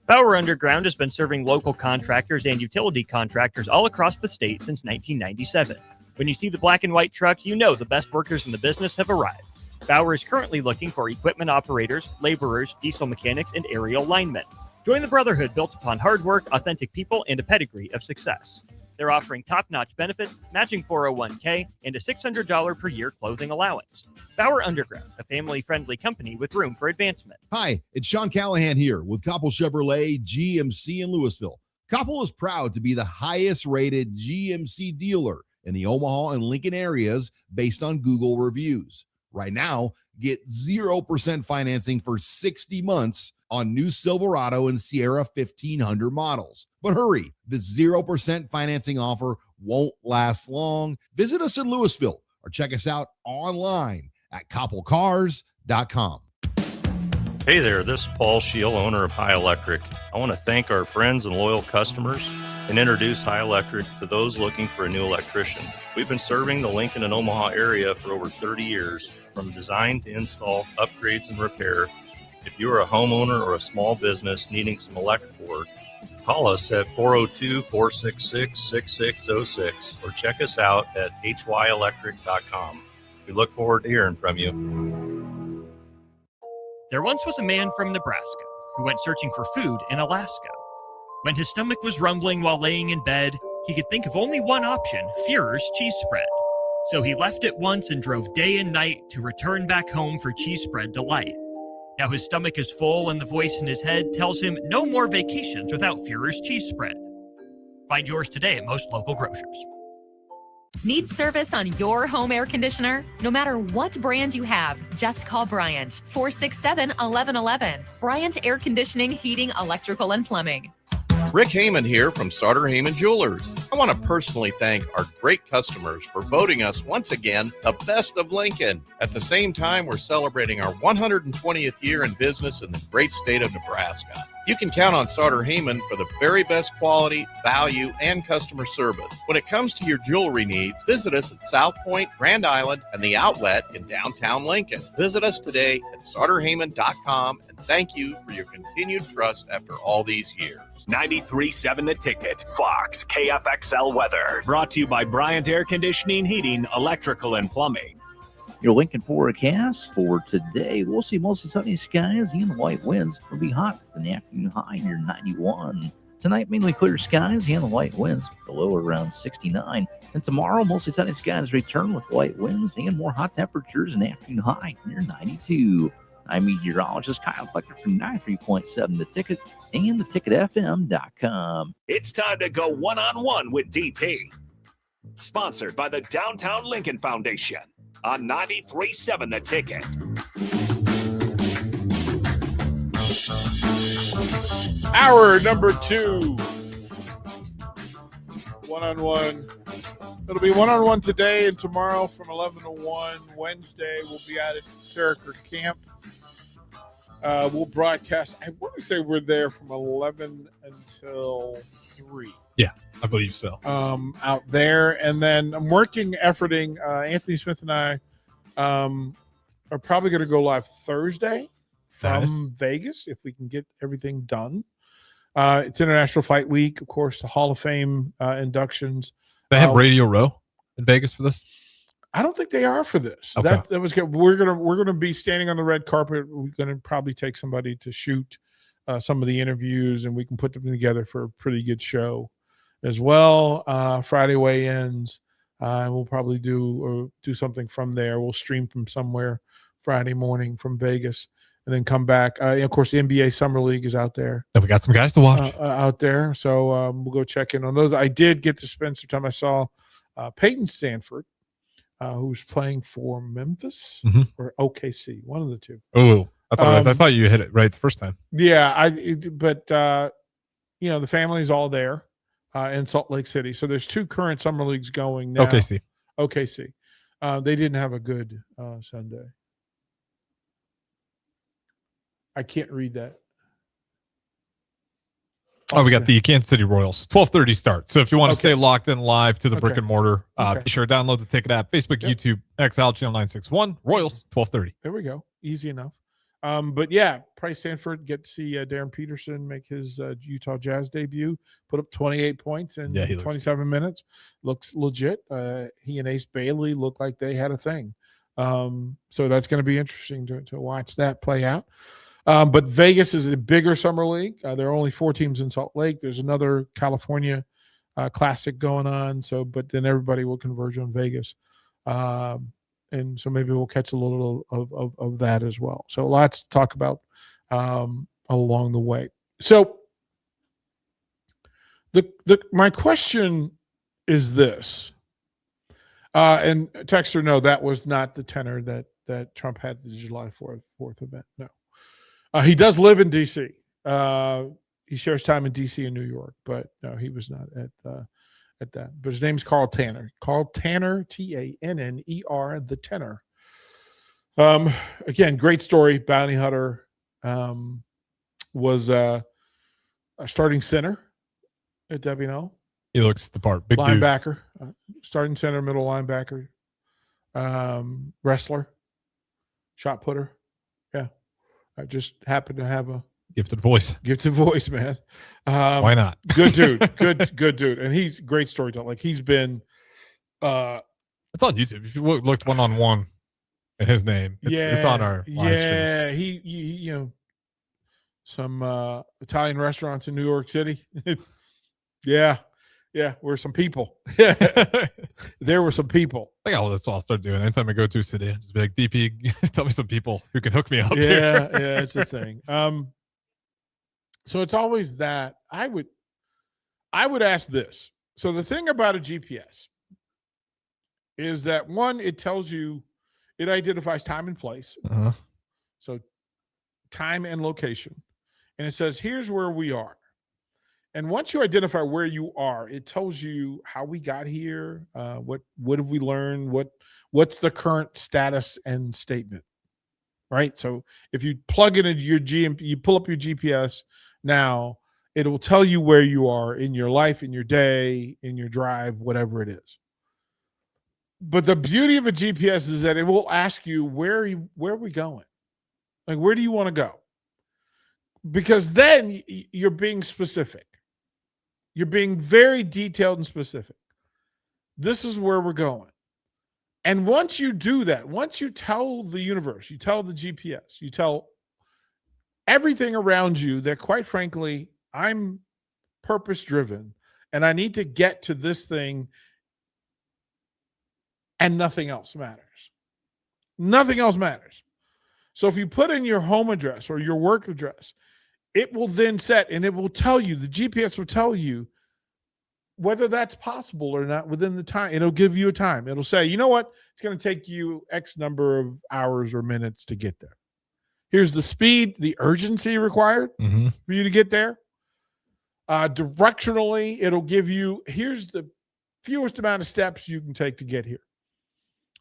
Bauer Underground has been serving local contractors and utility contractors all across the state since 1997. When you see the black and white truck, you know the best workers in the business have arrived. Bauer is currently looking for equipment operators, laborers, diesel mechanics, and aerial linemen. Join the brotherhood built upon hard work, authentic people, and a pedigree of success. They're offering top-notch benefits, matching 401k, and a $600 per year clothing allowance. Bauer Underground, a family-friendly company with room for advancement. Hi, it's Sean Callahan here with Koppel Chevrolet GMC in Louisville. Koppel is proud to be the highest-rated GMC dealer in the Omaha and Lincoln areas based on Google reviews. Right now, get 0% financing for 60 months on new Silverado and Sierra 1500 models. But hurry, this 0% financing offer won't last long. Visit us in Louisville or check us out online at koppelcars.com. Hey there, this is Paul Scheel, owner of High Electric. I want to thank our friends and loyal customers and introduce High Electric to those looking for a new electrician. We've been serving the Lincoln and Omaha area for over 30 years, from design to install, upgrades, and repair. If you are a homeowner or a small business needing some electrical work, call us at 402-466-6606 or check us out at hyelectric.com. We look forward to hearing from you. There once was a man from Nebraska who went searching for food in Alaska. When his stomach was rumbling while laying in bed, he could think of only one option, Führer's cheese spread. So he left it once and drove day and night to return back home for cheese spread delight. Now his stomach is full and the voice in his head tells him no more vacations without Führer's cheese spread. Find yours today at most local grocers. Need service on your home air conditioner? No matter what brand you have, just call Bryant, 467-1111. Bryant Air Conditioning, Heating, Electrical, and Plumbing. Rick Heyman here from Sauter Heyman Jewelers. I want to personally thank our great customers for voting us once again the best of Lincoln. At the same time, we're celebrating our 120th year in business in the great state of Nebraska. You can count on Sauter Heyman for the very best quality, value, and customer service. When it comes to your jewelry needs, visit us at South Point, Grand Island, and the Outlet in downtown Lincoln. Visit us today at SauterHeyman.com, and thank you for your continued trust after all these years. 93.7 The Ticket, Fox, KFXL weather. Brought to you by Bryant Air Conditioning, Heating, Electrical, and Plumbing. Your Lincoln forecast for today, we'll see mostly sunny skies and light winds. It'll be hot in the afternoon, high near 91. Tonight, mainly clear skies and light winds, the low around 69. And tomorrow, mostly sunny skies return with light winds and more hot temperatures, and afternoon high near 92. I'm meteorologist Kyle Flecker from 93.7 The Ticket and theticketfm.com. It's time to go one-on-one with DP. Sponsored by the Downtown Lincoln Foundation on 93.7 The Ticket. Hour number 2. One-on-one. It'll be one-on-one today and tomorrow from 11 to 1. Wednesday, we'll be out at Carricker Camp. We'll broadcast. I want to say we're there from 11 until 3. Yeah, I believe so. Out there. And then I'm efforting. Anthony Smith and I are probably going to go live Thursday from Vegas if we can get everything done. It's International Fight Week. Of course, the Hall of Fame inductions. They have Radio Row in Vegas for this? I don't think they are for this. Okay. That was good. We're gonna be standing on the red carpet. We're gonna probably take somebody to shoot some of the interviews, and we can put them together for a pretty good show as well. Friday weigh-ins, and we'll probably do something from there. We'll stream from somewhere Friday morning from Vegas, and then come back. Of course, the NBA Summer League is out there. Yeah, we got some guys to watch out there, so we'll go check in on those. I did get to spend some time. I saw Peyton Sanford, who's playing for Memphis or OKC, one of the two. Oh, I thought you hit it right the first time. Yeah, but the family's all there in Salt Lake City. So there's 2 current summer leagues going now. OKC. They didn't have a good Sunday. I can't read that. Oh, we got the Kansas City Royals, 12:30 start. So if you want to stay locked in live to the brick and mortar, be sure to download the Ticket app, Facebook, YouTube, XL, Channel 961, Royals, 12:30. There we go. Easy enough. But yeah, Price Sanford, get to see Darren Peterson make his Utah Jazz debut, put up 28 points in 27 minutes. Looks legit. He and Ace Bailey look like they had a thing. So that's going to be interesting to watch that play out. But Vegas is a bigger summer league. There are only 4 teams in Salt Lake. There's another California Classic going on. But then everybody will converge on Vegas. And so maybe we'll catch a little of that as well. So lots to talk about along the way. So my question is this. And Texter, no, that was not the tenor that Trump had at the July 4th event. No. He does live in D.C. He shares time in D.C. and New York, but no, he was not at that. But his name's Carl Tanner. Carl Tanner, Tanner, the Tenor. Again, great story. Bounty hunter, was a starting center at WNL. He looks the part. Big linebacker, starting center, middle linebacker, wrestler, shot putter. Yeah. I just happened to have a gifted voice, man. Why not? Good dude. Good dude. And he's great storyteller. Like he's been, it's on YouTube. If you looked one-on-one at his name, it's on our live streams. He some Italian restaurants in New York City. Yeah, were some people. There were some people. I think that's what I'll start doing. Anytime I go to a city, just be like, DP, tell me some people who can hook me up here. Yeah, it's a thing. So it's always that. I would ask this. So the thing about a GPS is that, one, it tells you, it identifies time and place. Uh-huh. So time and location. And it says, here's where we are. And once you identify where you are, it tells you how we got here, what have we learned, what's the current status and statement, right? So if you plug in you pull up your GPS now, it will tell you where you are in your life, in your day, in your drive, whatever it is. But the beauty of a GPS is that it will ask you, where are we going? Like, where do you want to go? Because then you're being specific. You're being very detailed and specific. This is where we're going. And once you do that, once you tell the universe, you tell the GPS, you tell everything around you that, quite frankly, I'm purpose driven and I need to get to this thing and nothing else matters. Nothing else matters. So if you put in your home address or your work address, it will then set, and it will tell you, the GPS will tell you whether that's possible or not within the time. It'll give you a time. It'll say, you know what? It's going to take you X number of hours or minutes to get there. Here's the speed, the urgency required for you to get there. Directionally, it'll give you, here's the fewest amount of steps you can take to get here.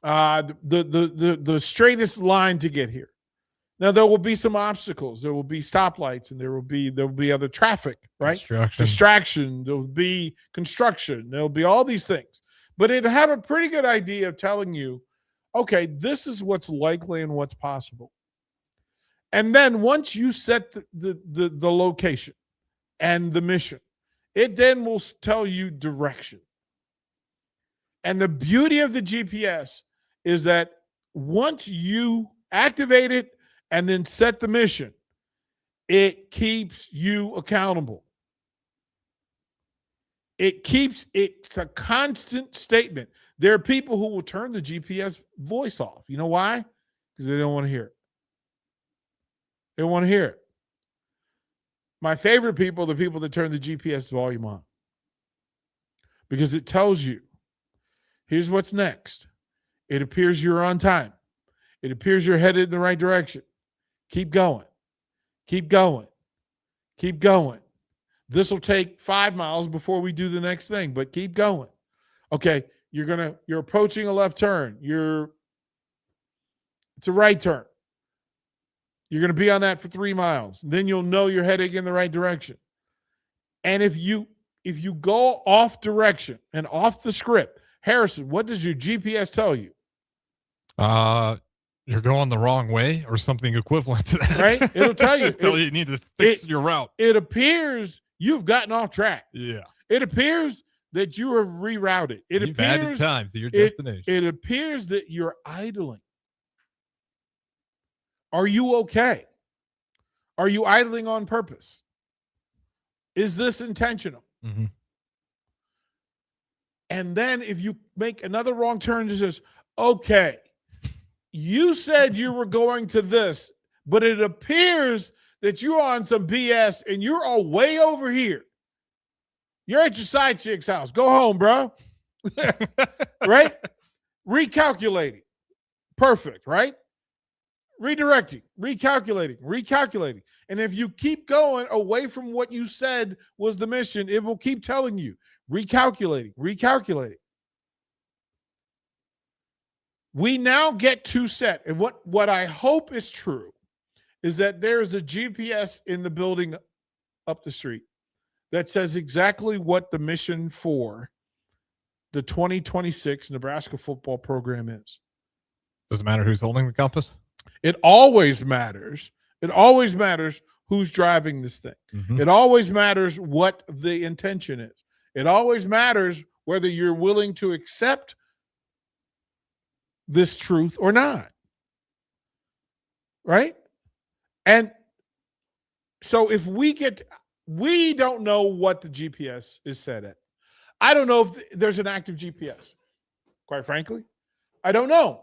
The straightest line to get here. Now, there will be some obstacles. There will be stoplights, and there will be other traffic, right? Distraction. There will be construction. There will be all these things. But it'll have a pretty good idea of telling you, okay, this is what's likely and what's possible. And then once you set the location and the mission, it then will tell you direction. And the beauty of the GPS is that once you activate it and then set the mission, it keeps you accountable. It's a constant statement. There are people who will turn the GPS voice off. You know why? Because they don't want to hear it. They don't want to hear it. My favorite people are the people that turn the GPS volume on, because it tells you, here's what's next. It appears you're on time. It appears you're headed in the right direction. Keep going. Keep going. Keep going. This will take 5 miles before we do the next thing, but keep going. Okay, you're approaching a left turn. It's a right turn. You're going to be on that for 3 miles. Then you'll know you're heading in the right direction. And if you go off direction and off the script, Harrison, what does your GPS tell you? You're going the wrong way or something equivalent to that. Right? It'll tell you. You need to fix your route. It appears you've gotten off track. Yeah. It appears that you have rerouted. You've added time to your destination. It appears that you're idling. Are you okay? Are you idling on purpose? Is this intentional? Mm-hmm. And then if you make another wrong turn, it says, okay, you said you were going to this, but it appears that you're on some BS and you're all way over here. You're at your side chick's house. Go home, bro. Right? Recalculating. Perfect, right? Redirecting, recalculating. And if you keep going away from what you said was the mission, it will keep telling you, recalculating. We now get to set. And what I hope is true is that there's a GPS in the building up the street that says exactly what the mission for the 2026 Nebraska football program is. Does it matter who's holding the compass? It always matters. It always matters who's driving this thing. Mm-hmm. It always matters what the intention is. It always matters whether you're willing to accept this truth or not. Right? And So if we don't know what the GPS is set at. I don't know if there's an active GPS. Quite frankly, I don't know.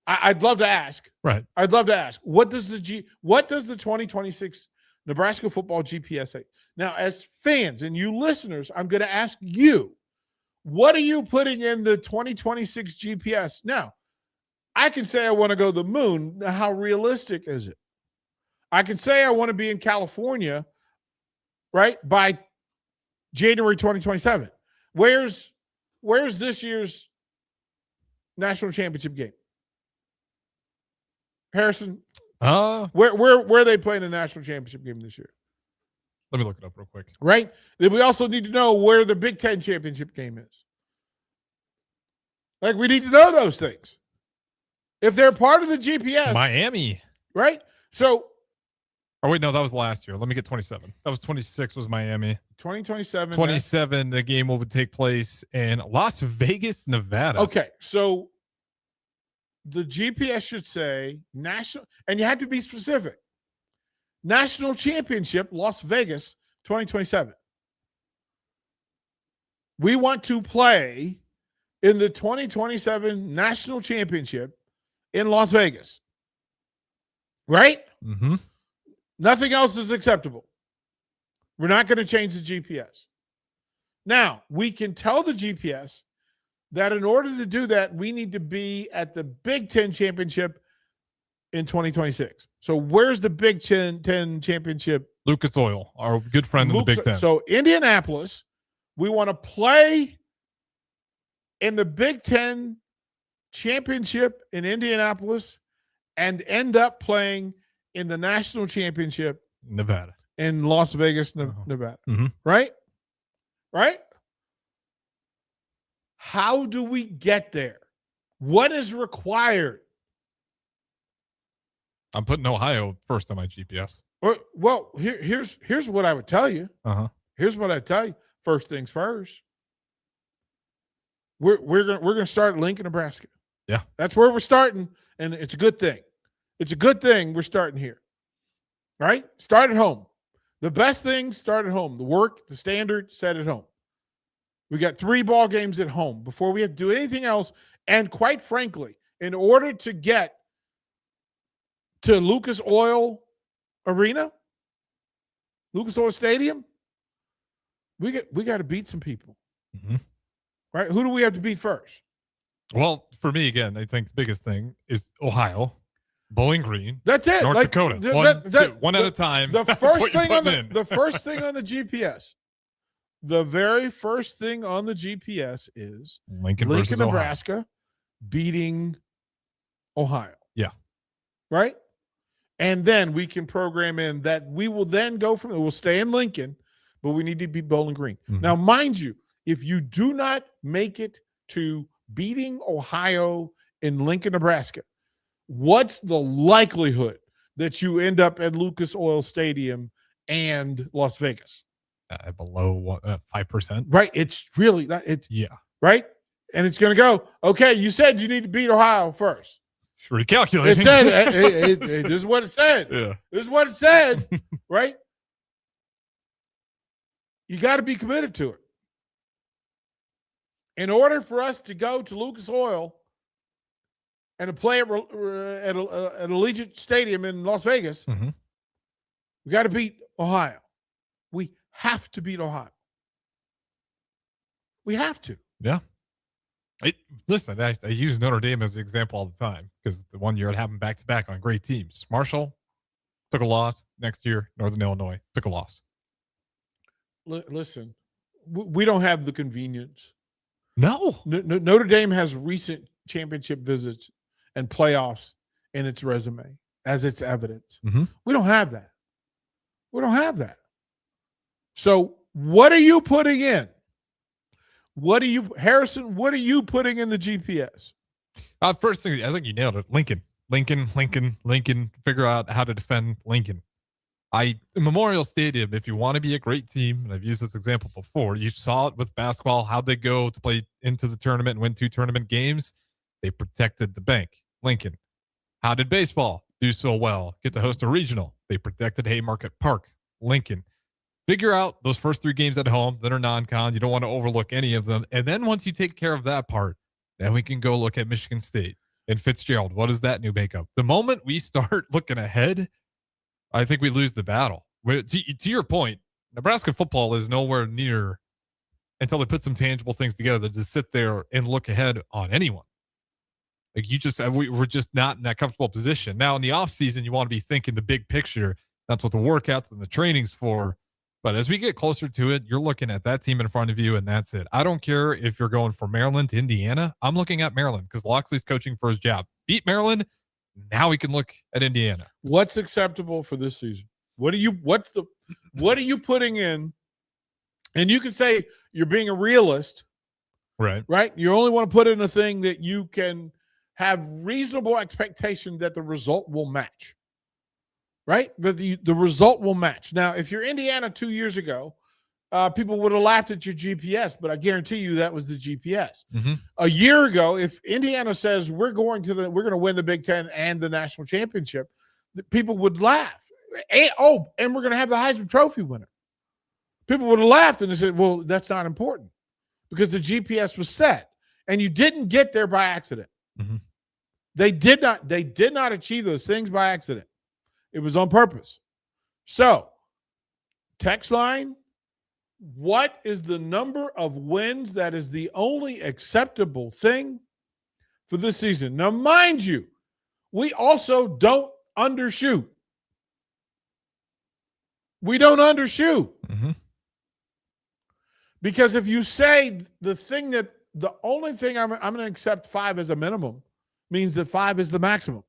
I'd love to ask. Right. I'd love to ask. What does the 2026 Nebraska football GPS say? Now, as fans and you listeners, I'm going to ask you, what are you putting in the 2026 GPS? Now, I can say I want to go to the moon. Now, how realistic is it? I can say I want to be in California, right, by January 2027. Where's this year's national championship game? Harrison, where are they playing the national championship game this year? Let me look it up real quick. Right? Then we also need to know where the Big Ten championship game is. Like, we need to know those things. If they're part of the GPS. Miami. Right? So. Oh, wait, no, that was last year. Let me get 27. That was 26 was Miami. 2027. 27, the game will take place in Las Vegas, Nevada. Okay, so the GPS should say national, and you have to be specific. National Championship, Las Vegas, 2027. We want to play in the 2027 National Championship in Las Vegas. Right? Mm-hmm. Nothing else is acceptable. We're not going to change the GPS. Now, we can tell the GPS that in order to do that, we need to be at the Big Ten Championship in 2026. So where's the Big Ten Championship? Lucas Oil, our good friend in the Big Ten. So Indianapolis, we want to play in the Big Ten Championship in Indianapolis and end up playing in the national championship Nevada in Las Vegas, Nevada. Mm-hmm. Right? How do we get there? What is required? I'm putting Ohio first on my GPS. Well, here's what I would tell you. Here's what I tell you. First things first. We're gonna start at Lincoln, Nebraska. Yeah, that's where we're starting, and it's a good thing. It's a good thing we're starting here. Right? Start at home. The best things start at home. The work, the standard, set at home. We got 3 ball games at home before we have to do anything else. And quite frankly, in order to get to Lucas Oil Arena, Lucas Oil Stadium, we got to beat some people. Mm-hmm. Right? Who do we have to beat first? Well, for me, again, I think the biggest thing is Ohio. Bowling Green. That's it. North Dakota. One at a time. The That's first what thing you're on putting in. the first thing on the GPS. The very first thing on the GPS is Lincoln versus Nebraska beating Ohio. Yeah. Right? And then we can program in that we will then go from there. We'll stay in Lincoln, but we need to beat Bowling Green. Mm-hmm. Now, mind you, if you do not make it to beating Ohio in Lincoln, Nebraska, what's the likelihood that you end up at Lucas Oil Stadium and Las Vegas? Below 5%. Right. It's really not. Yeah. Right. And it's going to go, okay, you said you need to beat Ohio first. Recalculating. It said, this is what it said. Yeah. This is what it said. Right. You got to be committed to it. In order for us to go to Lucas Oil and to play at Allegiant Stadium in Las Vegas, mm-hmm. we got to beat Ohio. We have to beat Ohio. We have to. Yeah. Listen, I use Notre Dame as an example all the time because the one year it happened back-to-back on great teams. Marshall took a loss. Next year, Northern Illinois took a loss. Listen, we don't have the convenience. No. Notre Dame has recent championship visits and playoffs in its resume as its evidence. Mm-hmm. We don't have that. We don't have that. So what are you putting in? Harrison, what are you putting in the GPS? First thing, I think you nailed it. Lincoln. Figure out how to defend Lincoln. Memorial Stadium, if you want to be a great team, and I've used this example before, you saw it with basketball, how'd they go to play into the tournament and win 2 tournament games? They protected the bank. Lincoln. How did baseball do so well? Get to host a regional. They protected Haymarket Park. Lincoln. Figure out those first 3 games at home that are non-con. You don't want to overlook any of them. And then once you take care of that part, then we can go look at Michigan State and Fitzgerald. What is that new makeup? The moment we start looking ahead, I think we lose the battle. To your point, Nebraska football is nowhere near until they put some tangible things together to sit there and look ahead on anyone. Like we're just not in that comfortable position. Now in the off season, you want to be thinking the big picture. That's what the workouts and the training's for. But as we get closer to it, you're looking at that team in front of you, and that's it. I don't care if you're going from Maryland to Indiana. I'm looking at Maryland because Loxley's coaching for his job. Beat Maryland. Now we can look at Indiana. What's acceptable for this season? What are you putting in? And you can say you're being a realist. Right. Right? You only want to put in a thing that you can have reasonable expectation that the result will match. Right? That the result will match. Now, if you're Indiana 2 years ago, people would have laughed at your GPS, but I guarantee you that was the GPS. Mm-hmm. A year ago, if Indiana says we're going to win the Big Ten and the national championship, people would laugh. And we're going to have the Heisman Trophy winner. People would have laughed and they said, well, that's not important because the GPS was set and you didn't get there by accident. Mm-hmm. They did not achieve those things by accident. It was on purpose. So, text line, what is the number of wins that is the only acceptable thing for this season? Now, mind you, we also don't undershoot. We don't undershoot. Mm-hmm. Because if you say the only thing I'm going to accept 5 as a minimum means that 5 is the maximum.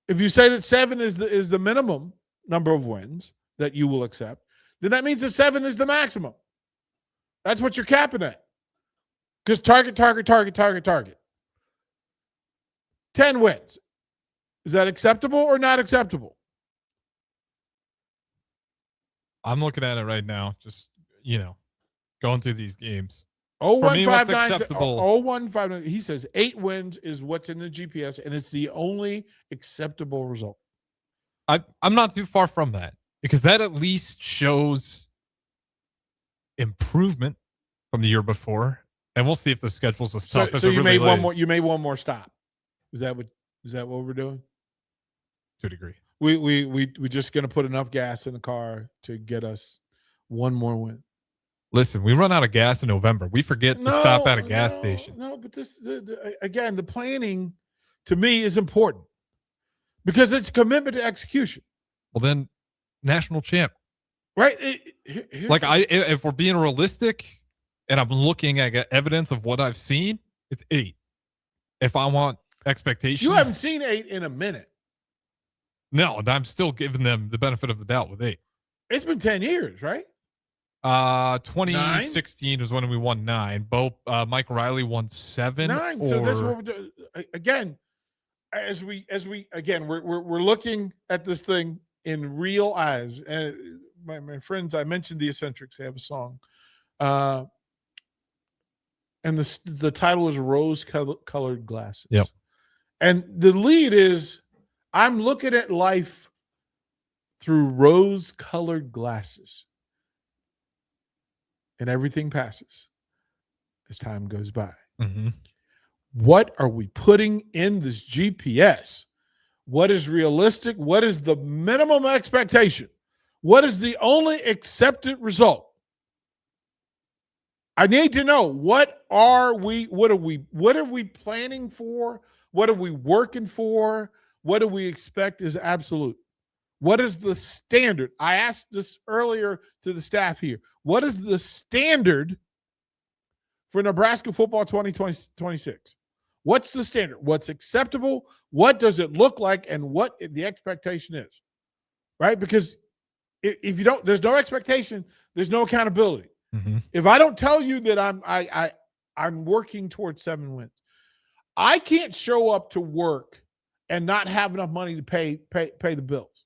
If you say that 7 is the minimum number of wins that you will accept, then that means that 7 is the maximum. That's what you're capping at. Because target. 10 wins. Is that acceptable or not acceptable? I'm looking at it right now, just, going through these games. For me, what's acceptable? 0159. He says 8 wins is what's in the GPS, and it's the only acceptable result. I'm not too far from that because that at least shows improvement from the year before, and we'll see if the schedule's as tough as so it you really made one lays. more. You made one more stop. Is that what we're doing? To a degree. We just going to put enough gas in the car to get us one more win. Listen, we run out of gas in November. We forget to stop at a gas station. No, but again, the planning to me is important because it's a commitment to execution. Well, then, national champ. Right? If we're being realistic and I'm looking at evidence of what I've seen, it's 8. If I want expectations. You haven't seen 8 in a minute. No, and I'm still giving them the benefit of the doubt with 8. It's been 10 years, right? 2016 was when we won 9. Mike Riley won 7. 9. So that's what we're doing. Again, we're looking at this thing in real eyes. And my friends, I mentioned the Eccentrics. They have a song, and the title is "Rose-Colored Glasses." Yep. And the lead is, "I'm looking at life through rose-colored glasses. And everything passes as time goes by." Mm-hmm. What are we putting in this GPS? What is realistic? What is the minimum expectation? What is the only accepted result? I need to know what are we planning for? What are we working for? What do we expect is absolute? What is the standard? I asked this earlier to the staff here. What is the standard for Nebraska football 2026? What's the standard? What's acceptable? What does it look like? And what the expectation is, right? Because if you don't, there's no expectation, there's no accountability. Mm-hmm. If I don't tell you that I'm working towards 7 wins, I can't show up to work and not have enough money to pay the bills.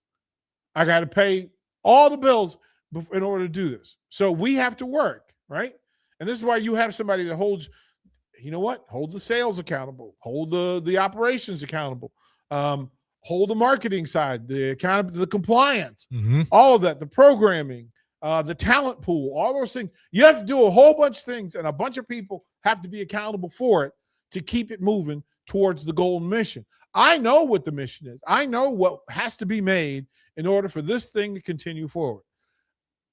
I got to pay all the bills in order to do this. So we have to work, right? And this is why you have somebody that holds, hold the sales accountable, hold the operations accountable, hold the marketing side, the the compliance, Mm-hmm. all of that, the programming, the talent pool, all those things. You have to do a whole bunch of things, and a bunch of people have to be accountable for it to keep it moving towards the golden mission. I know what the mission is. I know what has to be made in order for this thing to continue forward.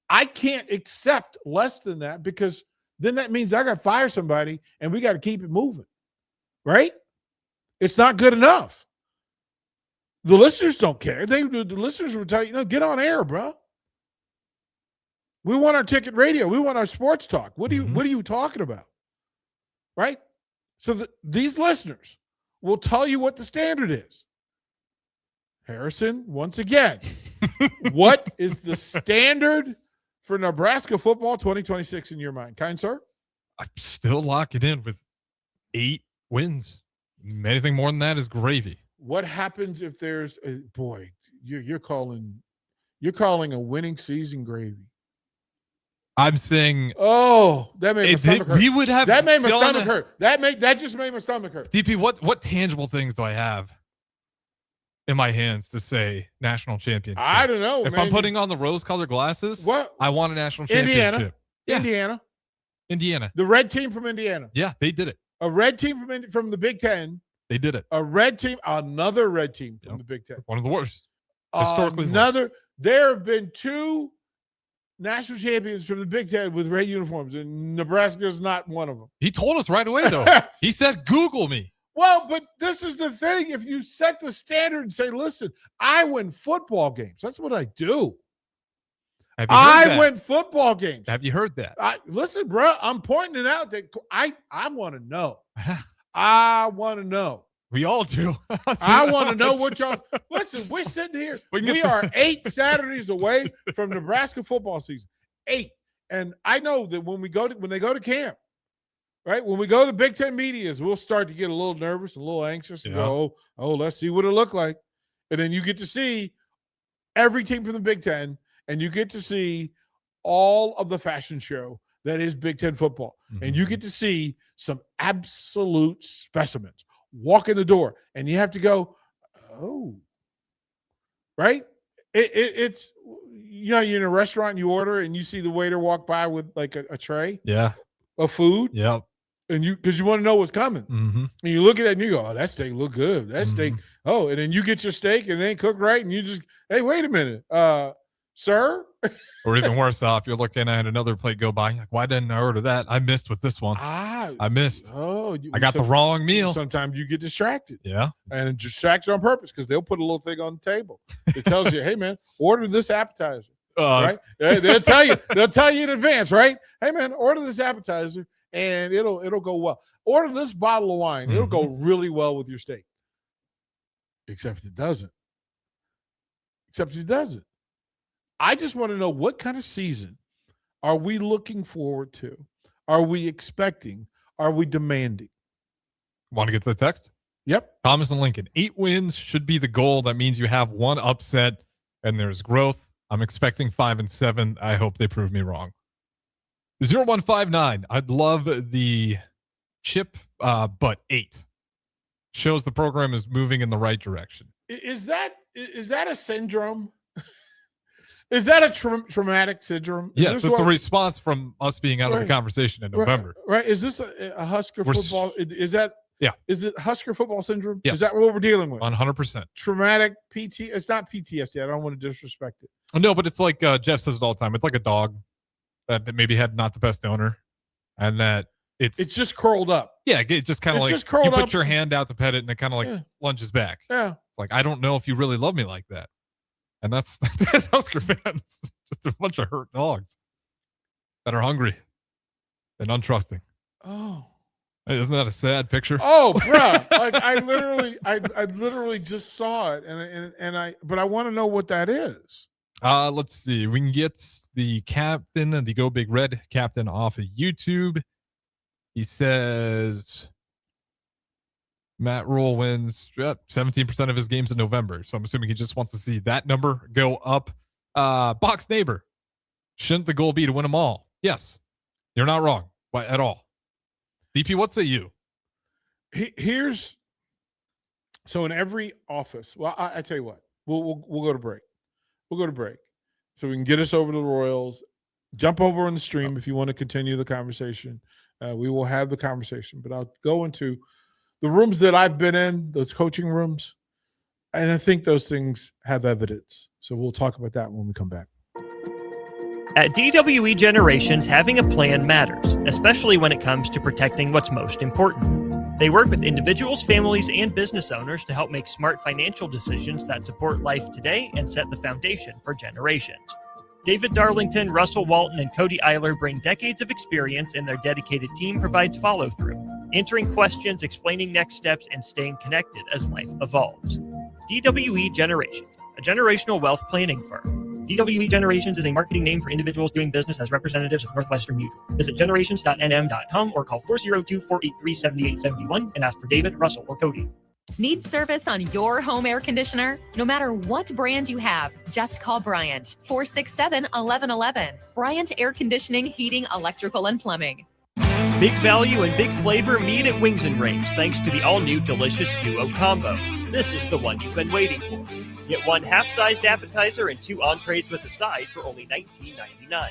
I can't accept less than that, because then that means I got to fire somebody and we got to keep it moving, right? It's not good enough. The listeners don't care. The listeners will tell you, get on air, bro. We want our ticket radio. We want our sports talk. What are you talking about? Right? So these listeners will tell you what the standard is. Harrison, once again, what is the standard for Nebraska football 2026 in your mind? Kind sir? I'm still locking in with 8 wins. Anything more than that is gravy. What happens if there's you're calling a winning season gravy? I'm saying, that made my stomach hurt. We would have that made my stomach hurt. That just made my stomach hurt. DP, what tangible things do I have in my hands to say national championship? I don't know. If man. I'm putting on the rose-colored glasses, what? I want a national championship. Indiana. Yeah. The red team from Indiana. Yeah, they did it. A red team from the Big Ten. They did it. A red team, another red team from the Big Ten. One of the worst. Historically worst. There have been 2 national champions from the Big Ten with red uniforms, and Nebraska is not one of them. He told us right away, though. He said, Google me. Well, but this is the thing. If you set the standard and say, listen, I win football games. That's what I do. I win football games. Have you heard that? Listen, bro, I'm pointing it out that I want to know. I want to know. We all do. I want to know what y'all. Listen, we're sitting here. We are 8 Saturdays away from Nebraska football season. 8, and I know that when they go to camp, right? When we go to the Big Ten medias, we'll start to get a little nervous, a little anxious, and go, "Oh, let's see what it looked like." And then you get to see every team from the Big Ten, and you get to see all of the fashion show that is Big Ten football, and you get to see some absolute specimens walk in the door, and you have to go, oh, right? It's you're in a restaurant and you order and you see the waiter walk by with like a tray of food. Yep. And because you want to know what's coming. Mm-hmm. And you look at that and you go, oh, that steak look good. That steak. Oh, and then you get your steak and it ain't cooked right. And you just, hey, wait a minute. Sir? Or even worse off, you're looking at another plate go by. Like, why didn't I order that? I missed with this one. I missed. Oh, I got the wrong meal. Sometimes you get distracted. Yeah. And it distracts you on purpose because they'll put a little thing on the table. It tells you, hey, man, order this appetizer. Right? They'll tell you in advance, right? Hey, man, order this appetizer and it'll go well. Order this bottle of wine. It'll go really well with your steak. Except it doesn't. I just want to know, what kind of season are we looking forward to? Are we expecting? Are we demanding? Want to get to the text? Yep. Thomas and Lincoln. 8 wins should be the goal. That means you have 1 upset and there's growth. I'm expecting 5 and 7. I hope they prove me wrong. 0159. I'd love the chip, but 8 shows the program is moving in the right direction. Is that a syndrome? Is that a traumatic syndrome? Yes, it's a response from us being out of the conversation in November. Right. Is this a Husker football? Is that? Yeah. Is it Husker football syndrome? Yes. Is that what we're dealing with? 100%. Traumatic PT. It's not PTSD. I don't want to disrespect it. No, but it's like Jeff says it all the time. It's like a dog that maybe had not the best owner, and that it's just curled up. Yeah, it just kind of like just curled you put up. your hand out to pet it, and it kind of like lunges back. Yeah. It's like, I don't know if you really love me like that. And that's Husker fans. Just a bunch of hurt dogs that are hungry and untrusting. Oh. Hey, isn't that a sad picture? Oh, bruh. Like I literally just saw it, but I want to know what that is. Let's see. We can get the captain and the Go Big Red captain off of YouTube. He says Matt Rule wins 17% of his games in November. So I'm assuming he just wants to see that number go up. Box Neighbor. Shouldn't the goal be to win them all? Yes. You're not wrong at all. DP, what say you? Here's So in every office, well, I tell you what, we'll go to break. We'll go to break so we can get us over to the Royals. Jump over on the stream if you want to continue the conversation. We will have the conversation, but I'll go into the rooms that I've been in, those coaching rooms, and I think those things have evidence. So we'll talk about that when we come back. At DWE Generations, having a plan matters, especially when it comes to protecting what's most important. They work with individuals, families, and business owners to help make smart financial decisions that support life today and set the foundation for generations. David Darlington, Russell Walton, and Cody Eiler bring decades of experience, and their dedicated team provides follow-through, answering questions, explaining next steps, and staying connected as life evolves. DWE Generations, a generational wealth planning firm. DWE Generations is a marketing name for individuals doing business as representatives of Northwestern Mutual. Visit generations.nm.com or call 402-483-7871 and ask for David, Russell, or Cody. Need service on your home air conditioner? No matter what brand you have, just call Bryant, 467-1111. Bryant Air Conditioning, Heating, Electrical, and Plumbing. Big value and big flavor meet at Wings and Rings thanks to the all-new delicious Duo Combo. This is the one you've been waiting for. Get one half-sized appetizer and 2 entrees with a side for only $19.99.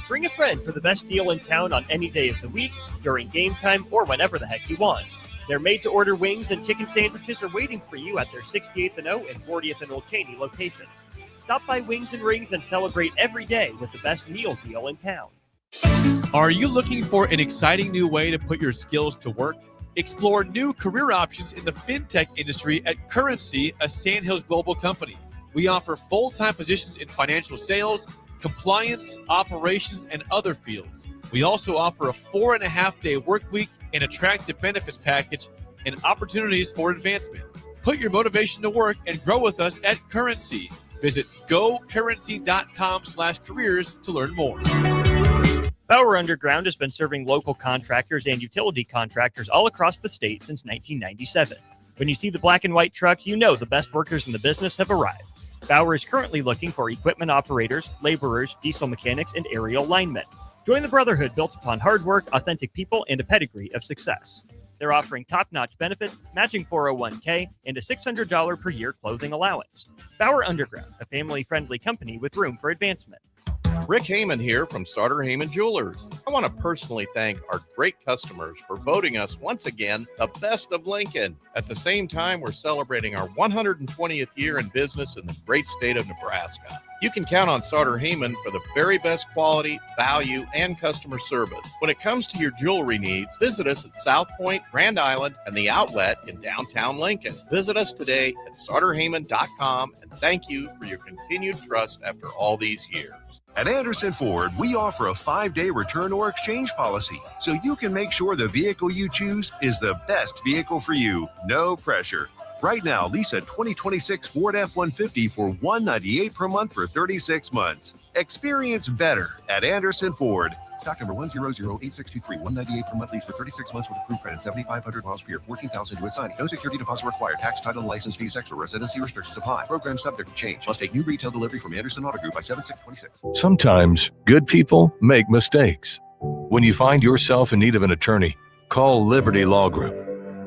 Bring a friend for the best deal in town on any day of the week, during game time, or whenever the heck you want. Their made-to-order wings and chicken sandwiches are waiting for you at their 68th and O and 40th and Old Cheney locations. Stop by Wings and Rings and celebrate every day with the best meal deal in town. Are you looking for an exciting new way to put your skills to work? Explore new career options in the fintech industry at Currency, a Sandhills global company. We offer full-time positions in financial sales, compliance, operations, and other fields. We also offer a 4.5-day work week, an attractive benefits package, and opportunities for advancement. Put your motivation to work and grow with us at Currency. Visit gocurrency.com/careers to learn more. Power Underground has been serving local contractors and utility contractors all across the state since 1997. When you see the black and white truck, you know the best workers in the business have arrived. Bauer is currently looking for equipment operators, laborers, diesel mechanics, and aerial linemen. Join the brotherhood built upon hard work, authentic people, and a pedigree of success. They're offering top-notch benefits, matching 401k, and a $600 per year clothing allowance. Bauer Underground, a family-friendly company with room for advancement. Rick Heyman here from Starter Heyman Jewelers. I want to personally thank our great customers for voting us once again the best of Lincoln. At the same time, we're celebrating our 120th year in business in the great state of Nebraska. You can count on Starter Heyman for the very best quality, value, and customer service. When it comes to your jewelry needs, visit us at South Point, Grand Island, and the Outlet in downtown Lincoln. Visit us today at starterheyman.com, and thank you for your continued trust after all these years. At Anderson Ford, we offer a 5-day return or exchange policy, so you can make sure the vehicle you choose is the best vehicle for you. No pressure. Right now, lease a 2026 Ford F-150 for $198 per month for 36 months. Experience better at Anderson Ford. Stock number 1008623, $198 per month lease for 36 months with approved credit, 7,500 miles per year, 14,000 due at signing. No security deposit required. Tax, title, and license fees extra. Residency restrictions apply. Program subject to change. Must take new retail delivery from Anderson Auto Group by 7/6/26. Sometimes good people make mistakes. When you find yourself in need of an attorney, call Liberty Law Group.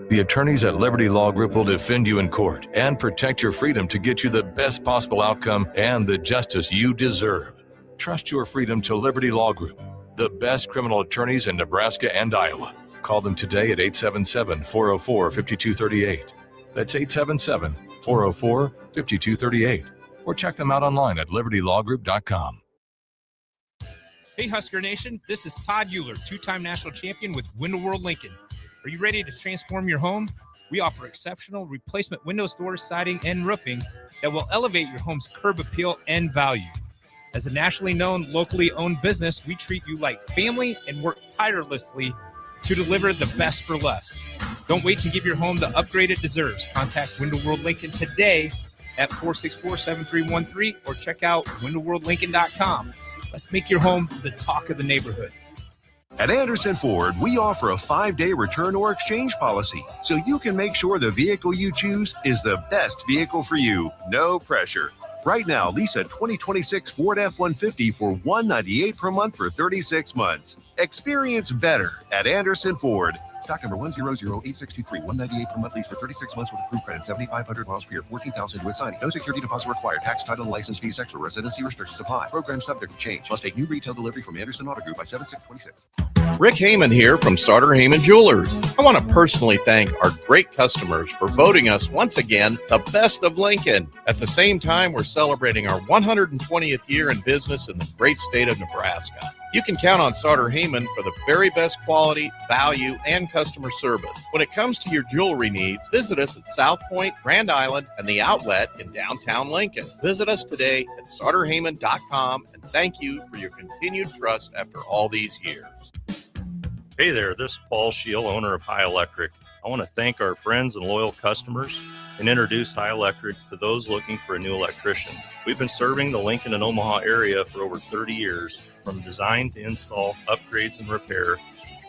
The attorneys at Liberty Law Group will defend you in court and protect your freedom to get you the best possible outcome and the justice you deserve. Trust your freedom to Liberty Law Group, the best criminal attorneys in Nebraska and Iowa. Call them today at 877-404-5238. That's 877-404-5238. Or check them out online at libertylawgroup.com. Hey Husker Nation, this is Todd Euler, 2-time national champion with Window World Lincoln. Are you ready to transform your home? We offer exceptional replacement windows, doors, siding, and roofing that will elevate your home's curb appeal and value. As a nationally known, locally owned business, we treat you like family and work tirelessly to deliver the best for less. Don't wait to give your home the upgrade it deserves. Contact Window World Lincoln today at 464-7313 or check out windowworldlincoln.com. Let's make your home the talk of the neighborhood. At Anderson Ford, we offer a 5-day return or exchange policy, so you can make sure the vehicle you choose is the best vehicle for you. No pressure. Right now, lease a 2026 Ford F-150 for $198 per month for 36 months. Experience better at Anderson Ford. Stock number 1008623, 198 per month lease for 36 months with approved credit, 7,500 miles per year, 14,000 due at signing. No security deposit required. Tax, title, and license fees extra. Residency restrictions apply. Program subject to change. Must take new retail delivery from Anderson Auto Group by 7/6/26. Rick Heyman here from Sartor Heyman Jewelers. I want to personally thank our great customers for voting us once again the best of Lincoln. At the same time, we're celebrating our 120th year in business in the great state of Nebraska. You can count on Sartor Heyman for the very best quality, value, and customer service. When it comes to your jewelry needs, visit us at South Point, Grand Island, and the Outlet in downtown Lincoln. Visit us today at sartorheyman.com, and thank you for your continued trust after all these years. Hey there, this is Paul Scheel, owner of High Electric. I want to thank our friends and loyal customers and introduce High Electric to those looking for a new electrician. We've been serving the Lincoln and Omaha area for over 30 years, from design to install, upgrades, and repair.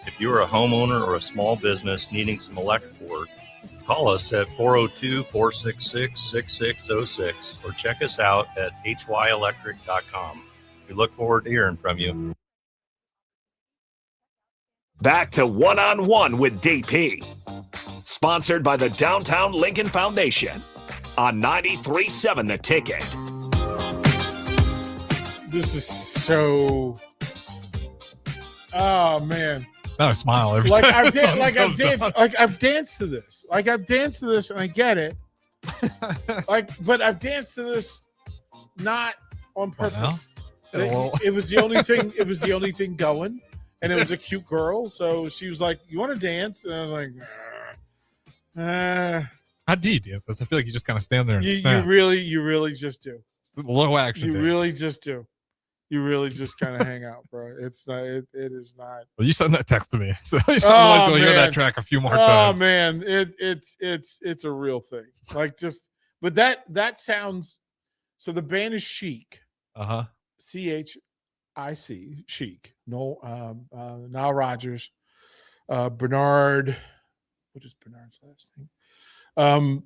If you are a homeowner or a small business needing some electrical work, call us at 402-466-6606 or check us out at hyelectric.com. We look forward to hearing from you. Back to One-on-One with DP. Sponsored by the Downtown Lincoln Foundation on 93.7 The Ticket. This is so... Oh, man. Now I smile every Like time. I've the song I've comes danced, on. like I've danced to this. Like I've danced to this, and I get it. But I've danced to this not on purpose. It was the only thing. It was the only thing going, and it was a cute girl. So she was like, "You want to dance?" And I was like, How do you dance this? I feel like you just kind of stand there and you snap. really just do. It's the low action You dance. really just do. You really just kind of hang out, bro. It's not. It is not. Well, you sent that text to me, so otherwise you'll hear that track a few more times. Oh man, it's a real thing. Like just, but that sounds. So the band is Chic. CHIC, Chic. No, Nile Rodgers, Bernard. What is Bernard's last name?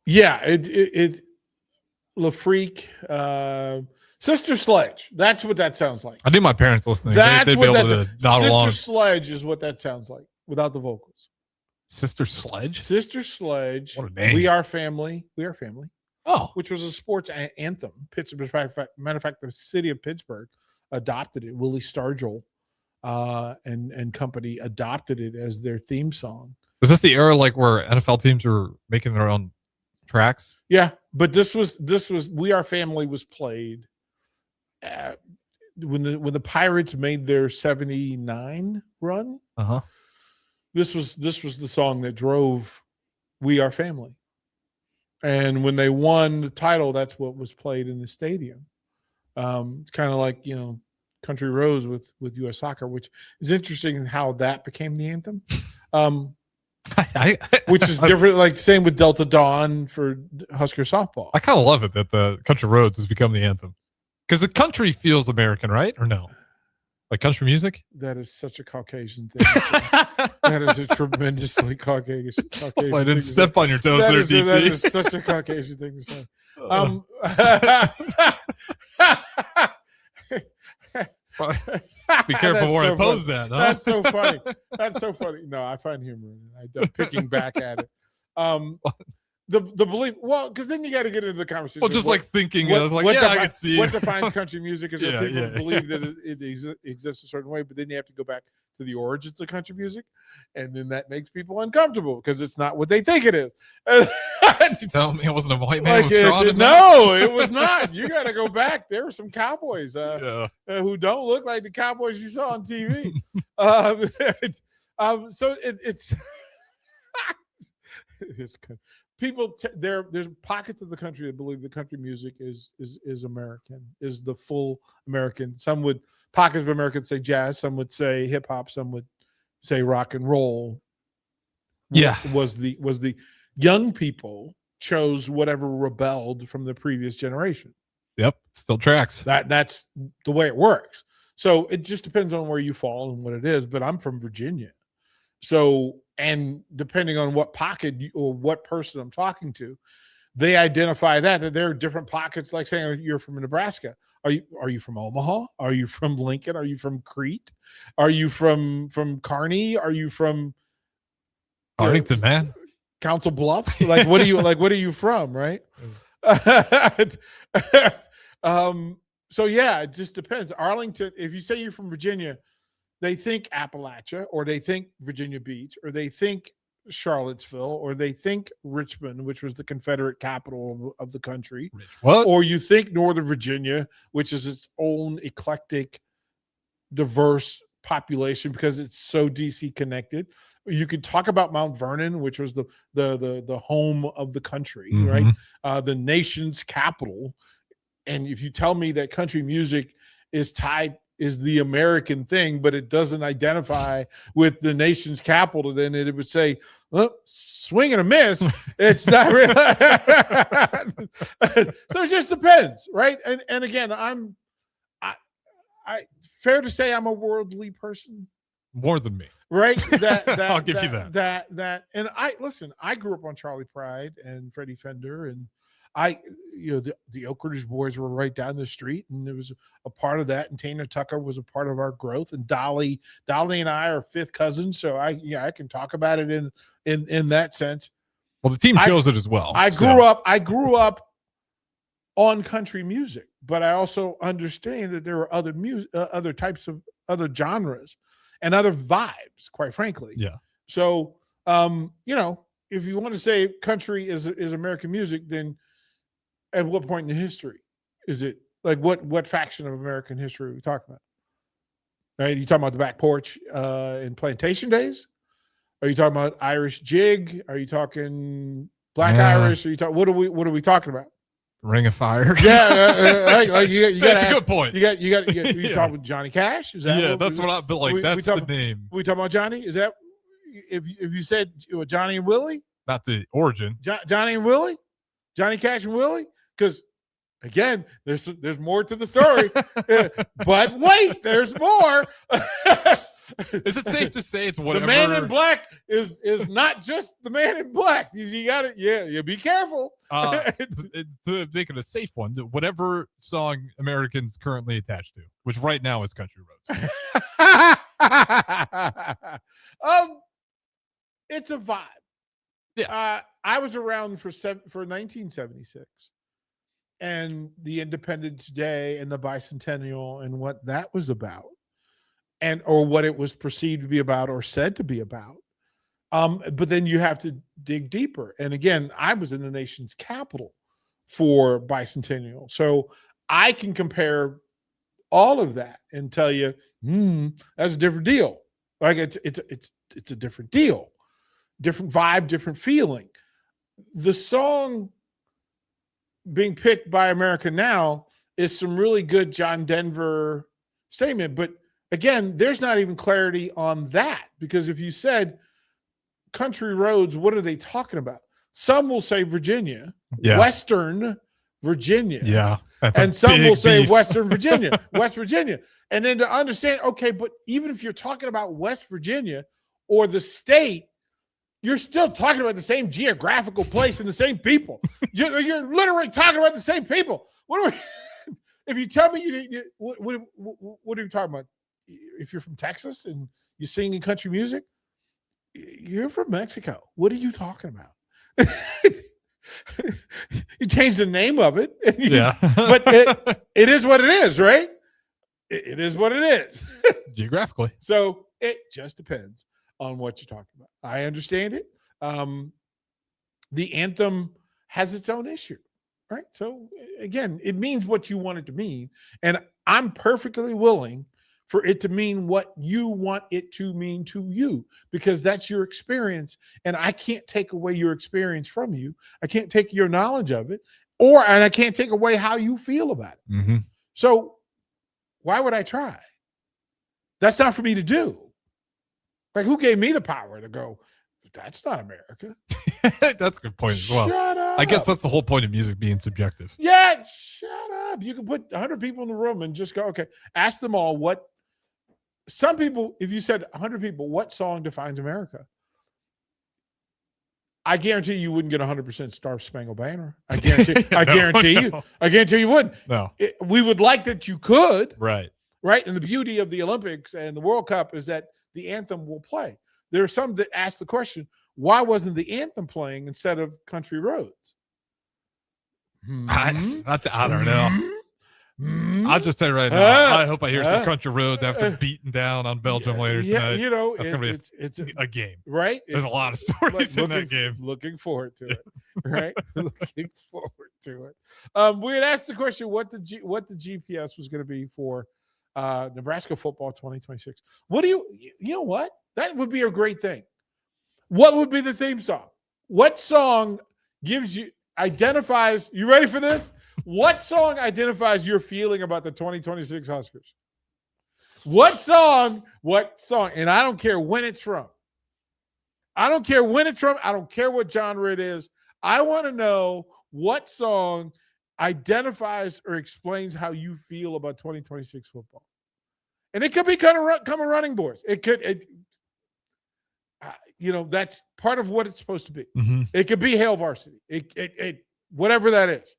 Yeah, it LaFreak, Sister Sledge. That's what that sounds like. I knew my parents listening. That's They'd be what able that's. to nod Sister along. Sledge is what that sounds like without the vocals. Sister Sledge. Sister Sledge. What a name. We Are Family. We Are Family. Oh, which was a sports anthem. Pittsburgh. Matter of fact, the city of Pittsburgh adopted it. Willie Stargell and company adopted it as their theme song. Was this the era like where NFL teams were making their own tracks? Yeah, but this was We Are Family was played when the Pirates made their 79 run. This was the song that drove We Are Family. And when they won the title, that's what was played in the stadium. It's kind of like, Country Roads with U.S. Soccer, which is interesting in how that became the anthem. Which is different, like same with Delta Dawn for Husker softball. I kind of love it that the Country Roads has become the anthem. Because the country feels American, right? Or no? Like country music? That is such a Caucasian thing. That is a tremendously Caucasian I didn't thing to step say. on your toes That there, is DP. that is such a Caucasian thing to say. Be careful That's where I so pose funny. that, huh? That's so funny. That's so funny. No, I find humor in it. I'm picking back at it. The belief, well, because then you got to get into the conversation. Well, just What- like thinking, what- I was like, what yeah, I defi- could see what it. defines country music is that Yeah, people yeah. believe that it exists a certain way, but then you have to go back to the origins of country music, and then that makes people uncomfortable because it's not what they think it is. Tell me it wasn't a white man Like, with straw in his no, mouth? it was not. You got to go back. There were some cowboys who don't look like the cowboys you saw on TV. So it's it's good. People there's pockets of the country that believe that country music is American, is the full American. Some would pockets of Americans say jazz, some would say hip hop, some would say rock and roll. Yeah. Was the young people chose whatever rebelled from the previous generation. Yep, still tracks. That's the way it works. So it just depends on where you fall and what it is. But I'm from Virginia. So, and depending on what pocket or what person I'm talking to, they identify that there are different pockets, like saying you're from Nebraska. Are you from Omaha? Are you from Lincoln? Are you from Crete? Are you from Kearney? Are you from Arlington, man? Council Bluffs? Like, what are you from, right? So yeah, it just depends. Arlington, if you say you're from Virginia, they think Appalachia, or they think Virginia Beach, or they think Charlottesville, or they think Richmond, which was the Confederate capital of the country. What? Or you think Northern Virginia, which is its own eclectic, diverse population because it's so DC connected. You could talk about Mount Vernon, which was the home of the country, right? The nation's capital. And if you tell me that country music is the American thing, but it doesn't identify with the nation's capital, then it would say, well, swing and a miss. It's not really. So it just depends, right? And again, I fair to say I'm a worldly person. More than me. Right? I'll give you that. And I grew up on Charlie Pride and Freddie Fender, and the Oak Ridge Boys were right down the street, and there was a part of that. And Tana Tucker was a part of our growth. And Dolly and I are fifth cousins, so I can talk about it in that sense. Well, the team chose it as well. I grew up on country music, but I also understand that there are other types of other genres and other vibes, quite frankly. Yeah. So, if you want to say country is American music, then at what point in the history is it? Like what faction of American history are we talking about? Right? Are you talking about the back porch in plantation days? Are you talking about Irish jig? Are you talking Black Irish? Are you talking? What are we talking about? Ring of Fire. Yeah, right. Like you got. That's a good point. You talking about Johnny Cash? Is that? That's what I. But like that's the name. We talking about Johnny? Is that if you said Johnny and Willie? Not the origin. Johnny and Willie, Johnny Cash and Willie. Because again, there's more to the story. But wait, there's more. Is it safe to say it's whatever? The Man in Black is not just the Man in Black. You got it. Yeah, be careful. To make it a safe one, whatever song Americans currently attached to, which right now is Country Roads. It's a vibe. Yeah. I was around for 1976. And the Independence Day and the Bicentennial and what that was about, or what it was perceived to be about or said to be about. But then you have to dig deeper. And again, I was in the nation's capital for Bicentennial, so I can compare all of that and tell you, that's a different deal. Like it's a different deal, different vibe, different feeling. The song being picked by America Now is some really good John Denver statement. But again, there's not even clarity on that, because if you said country roads, what are they talking about? Some will say Virginia, Western Virginia. Yeah. And some will say Western Virginia, West Virginia. And then to understand, okay, but even if you're talking about West Virginia or the state, you're still talking about the same geographical place and the same people. You're literally talking about the same people. If you tell me what are you talking about? If you're from Texas and you sing in country music, you're from Mexico. What are you talking about? You change the name of it. But it is what it is, right? It is what it is. Geographically. So it just depends on what you're talking about. I understand it. The anthem has its own issue, right? So again, it means what you want it to mean. And I'm perfectly willing for it to mean what you want it to mean to you, because that's your experience. And I can't take away your experience from you. I can't take your knowledge of it, and I can't take away how you feel about it. Mm-hmm. So why would I try? That's not for me to do. Like, who gave me the power to go, that's not America? That's a good point as well. Shut up. I guess that's the whole point of music being subjective. Yeah, shut up. You can put 100 people in the room and just go, okay, ask them all some people, if you said 100 people, what song defines America? I guarantee you wouldn't get 100% Star Spangled Banner. I guarantee you. I guarantee you wouldn't. No. We would like that you could. Right. Right. And the beauty of the Olympics and the World Cup is that the anthem will play. There are some that ask the question, why wasn't the anthem playing instead of Country Roads? I don't know. I'll just tell you right now. I hope I hear some Country Roads after beating down on Belgium later tonight. You know, that's going to be it's a game. Right? There's a lot of stories in that game. Looking forward to it. Right? Looking forward to it. We had asked the question what the GPS was going to be for Nebraska football 2026. What do you know what? That would be a great thing. What would be the theme song? What song identifies, you ready for this? What song identifies your feeling about the 2026 Huskers? What song? And I don't care when it's from. I don't care what genre it is. I want to know what song identifies or explains how you feel about 2026 football. And it could be coming running boys. It could, that's part of what it's supposed to be. Mm-hmm. It could be Hail Varsity. It whatever that is.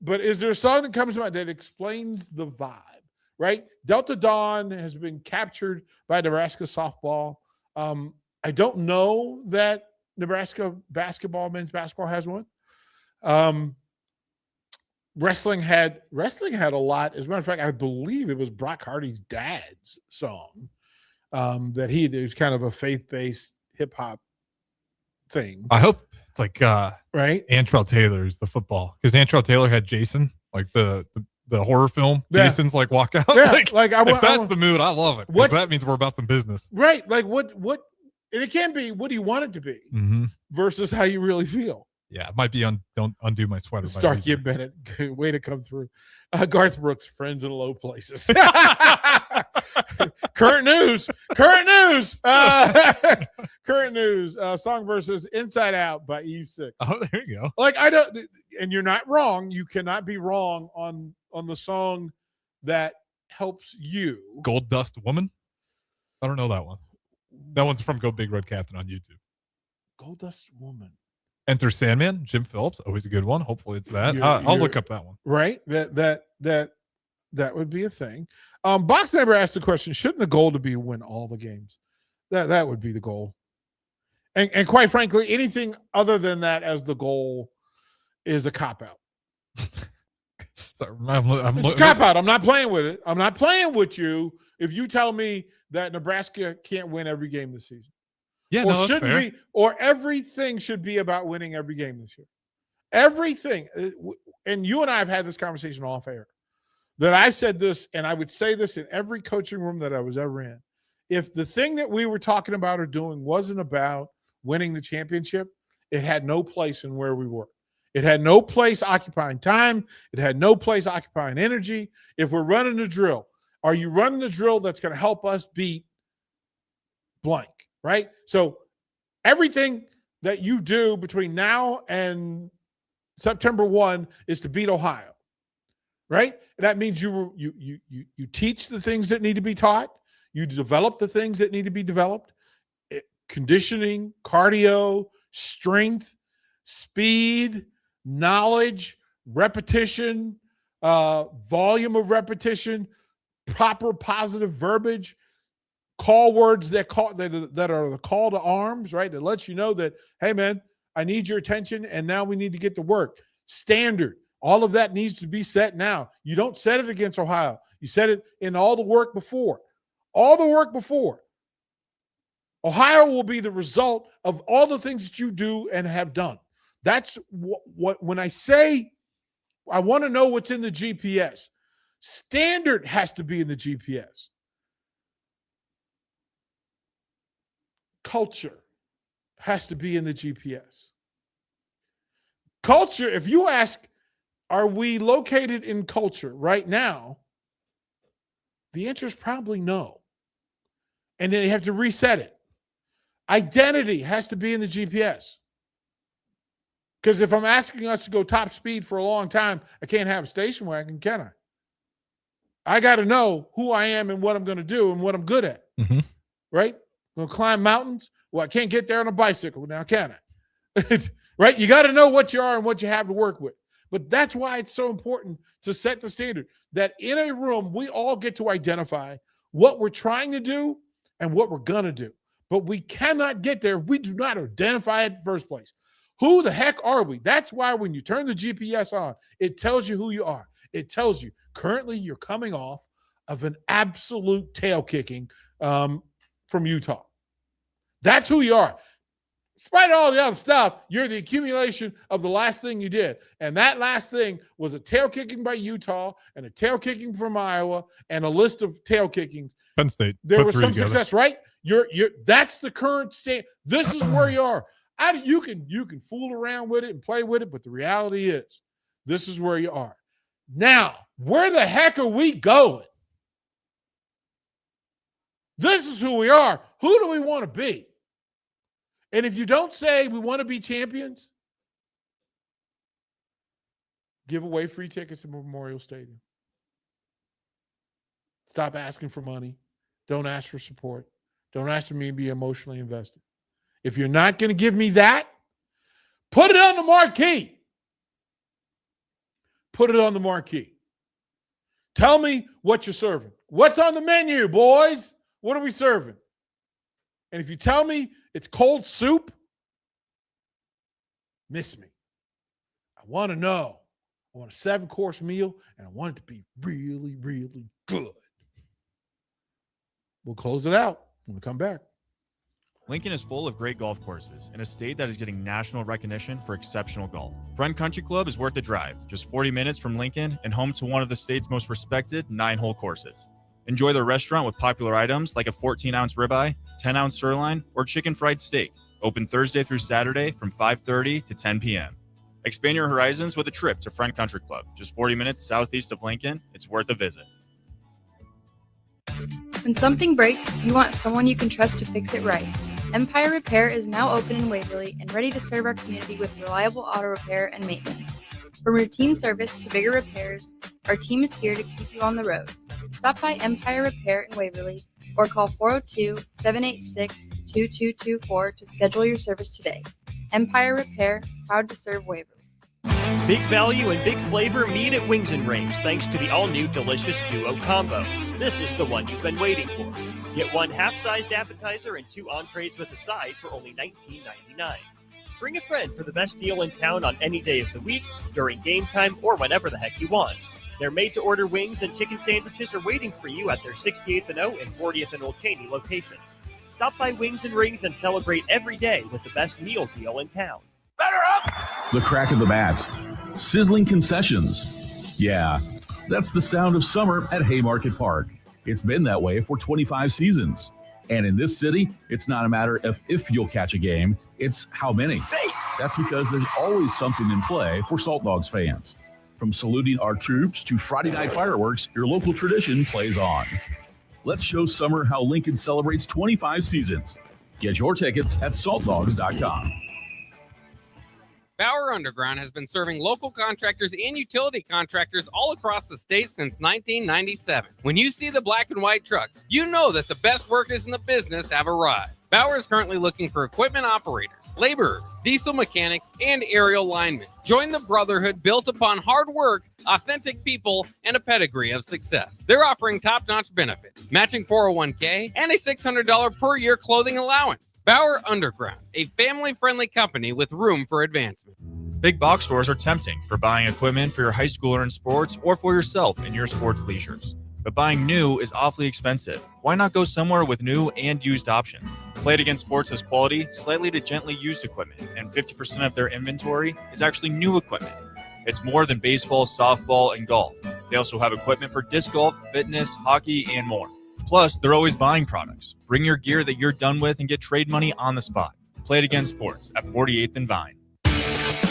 But is there a song that comes to mind that explains the vibe, right? Delta Dawn has been captured by Nebraska softball. I don't know that Nebraska men's basketball has one. Wrestling had a lot. As a matter of fact, I believe it was Brock Hardy's dad's song that he did. It was kind of a faith-based hip-hop thing. I hope it's like right. Antrell Taylor's the football, because Antrell Taylor had Jason, like the horror film. Yeah. Jason's like walk out. Yeah, if that's the mood, I love it. Because that means we're about some business. Right. Like what and it can be what do you want it to be versus how you really feel. Yeah, it might be don't undo my sweater. Starkey Bennett, way to come through. Garth Brooks, Friends in Low Places. Current news. Current news. Song versus Inside Out by Eve Six. Oh, there you go. Like I don't, and you're not wrong. You cannot be wrong on the song that helps you. Gold Dust Woman. I don't know that one. That one's from Go Big Red Captain on YouTube. Gold Dust Woman. Enter Sandman, Jim Phillips, always a good one. Hopefully it's that. I'll look up that one. Right. That would be a thing. Box Never asked the question, shouldn't the goal to be win all the games? That would be the goal. And quite frankly, anything other than that as the goal is a cop-out. It's a cop-out. I'm not playing with it. I'm not playing with you if you tell me that Nebraska can't win every game this season. Yeah, or shouldn't be, or everything should be about winning every game this year. Everything. And you and I have had this conversation off air. That I've said this, and I would say this in every coaching room that I was ever in. If the thing that we were talking about or doing wasn't about winning the championship, it had no place in where we were. It had no place occupying time. It had no place occupying energy. If we're running a drill, are you running the drill that's going to help us beat blank, right? So everything that you do between now and September 1 is to beat Ohio. Right? And that means you teach the things that need to be taught. You develop the things that need to be developed. Conditioning, cardio, strength, speed, knowledge, repetition, volume of repetition, proper positive verbiage, call words that are the call to arms, right? That lets you know that, hey, man, I need your attention, and now we need to get to work. Standard. All of that needs to be set now. You don't set it against Ohio. You set it in all the work before. All the work before. Ohio will be the result of all the things that you do and have done. That's what when I say I want to know what's in the GPS, standard has to be in the GPS. Culture has to be in the GPS. Culture, if you ask, are we located in culture right now? The answer is probably no. And then you have to reset it. Identity has to be in the GPS. Because if I'm asking us to go top speed for a long time, I can't have a station wagon, can I? I got to know who I am and what I'm going to do and what I'm good at. Mm-hmm. Right? I'm going to climb mountains. Well, I can't get there on a bicycle now, can I? right? You got to know what you are and what you have to work with. But that's why it's so important to set the standard that in a room, we all get to identify what we're trying to do and what we're going to do. But we cannot get there if we do not identify it in the first place. Who the heck are we? That's why when you turn the GPS on, it tells you who you are. It tells you currently you're coming off of an absolute tail kicking from Utah. That's who you are. Despite all the other stuff, you're the accumulation of the last thing you did. And that last thing was a tail kicking by Utah and a tail kicking from Iowa and a list of tail kickings. Penn State. There was some success, right? You're that's the current state. This is where you are. You can fool around with it and play with it, but the reality is this is where you are. Now, where the heck are we going? This is who we are. Who do we want to be? And if you don't say we want to be champions, give away free tickets at Memorial Stadium. Stop asking for money. Don't ask for support. Don't ask for me to be emotionally invested. If you're not going to give me that, put it on the marquee. Put it on the marquee. Tell me what you're serving. What's on the menu, boys? What are we serving? And if you tell me it's cold soup, miss me. I want to know. I want a 7-course meal, and I want it to be really, really good. We'll close it out when we come back. Lincoln is full of great golf courses in a state that is getting national recognition for exceptional golf. Front Country Club is worth the drive, just 40 minutes from Lincoln and home to one of the state's most respected 9-hole courses. Enjoy their restaurant with popular items like a 14-ounce ribeye, 10-ounce sirloin, or chicken fried steak. Open Thursday through Saturday from 5:30 to 10 p.m. Expand your horizons with a trip to Front Country Club, just 40 minutes southeast of Lincoln. It's worth a visit. When something breaks, you want someone you can trust to fix it right. Empire Repair is now open in Waverly and ready to serve our community with reliable auto repair and maintenance. From routine service to bigger repairs, our team is here to keep you on the road. Stop by Empire Repair in Waverly or call 402-786-2224 to schedule your service today. Empire Repair, proud to serve Waverly. Big value and big flavor meet at Wings and Rings thanks to the all-new delicious Duo Combo. This is the one you've been waiting for. Get one half-sized appetizer and 2 entrees with a side for only $19.99. Bring a friend for the best deal in town on any day of the week, during game time, or whenever the heck you want. Their made-to-order wings and chicken sandwiches are waiting for you at their 68th and O and 40th and Old Cheney locations. Stop by Wings and Rings and celebrate every day with the best meal deal in town. The crack of the bat. Sizzling concessions. Yeah, that's the sound of summer at Haymarket Park. It's been that way for 25 seasons. And in this city, it's not a matter of if you'll catch a game, it's how many. Safe. That's because there's always something in play for Salt Dogs fans. From saluting our troops to Friday night fireworks, your local tradition plays on. Let's show summer how Lincoln celebrates 25 seasons. Get your tickets at saltdogs.com. Bauer Underground has been serving local contractors and utility contractors all across the state since 1997. When you see the black and white trucks, you know that the best workers in the business have arrived. Bauer is currently looking for equipment operators, laborers, diesel mechanics, and aerial linemen. Join the brotherhood built upon hard work, authentic people, and a pedigree of success. They're offering top-notch benefits, matching 401k, and a $600 per year clothing allowance. Bauer Underground, a family-friendly company with room for advancement. Big box stores are tempting for buying equipment for your high schooler in sports or for yourself in your sports leisures. But buying new is awfully expensive. Why not go somewhere with new and used options? Play It Again Sports has quality, slightly to gently used equipment, and 50% of their inventory is actually new equipment. It's more than baseball, softball, and golf. They also have equipment for disc golf, fitness, hockey, and more. Plus, they're always buying products. Bring your gear that you're done with and get trade money on the spot. Play It Again Sports at 48th and Vine.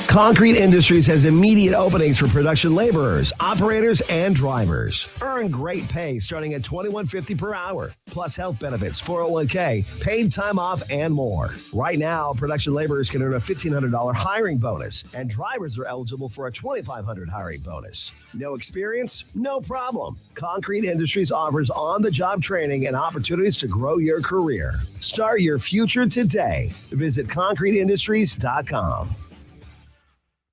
Concrete Industries has immediate openings for production laborers, operators, and drivers. Earn great pay starting at $21.50 per hour, plus health benefits, 401k, paid time off, and more. Right now, production laborers can earn a $1,500 hiring bonus, and drivers are eligible for a $2,500 hiring bonus. No experience? No problem. Concrete Industries offers on-the-job training and opportunities to grow your career. Start your future today. Visit concreteindustries.com.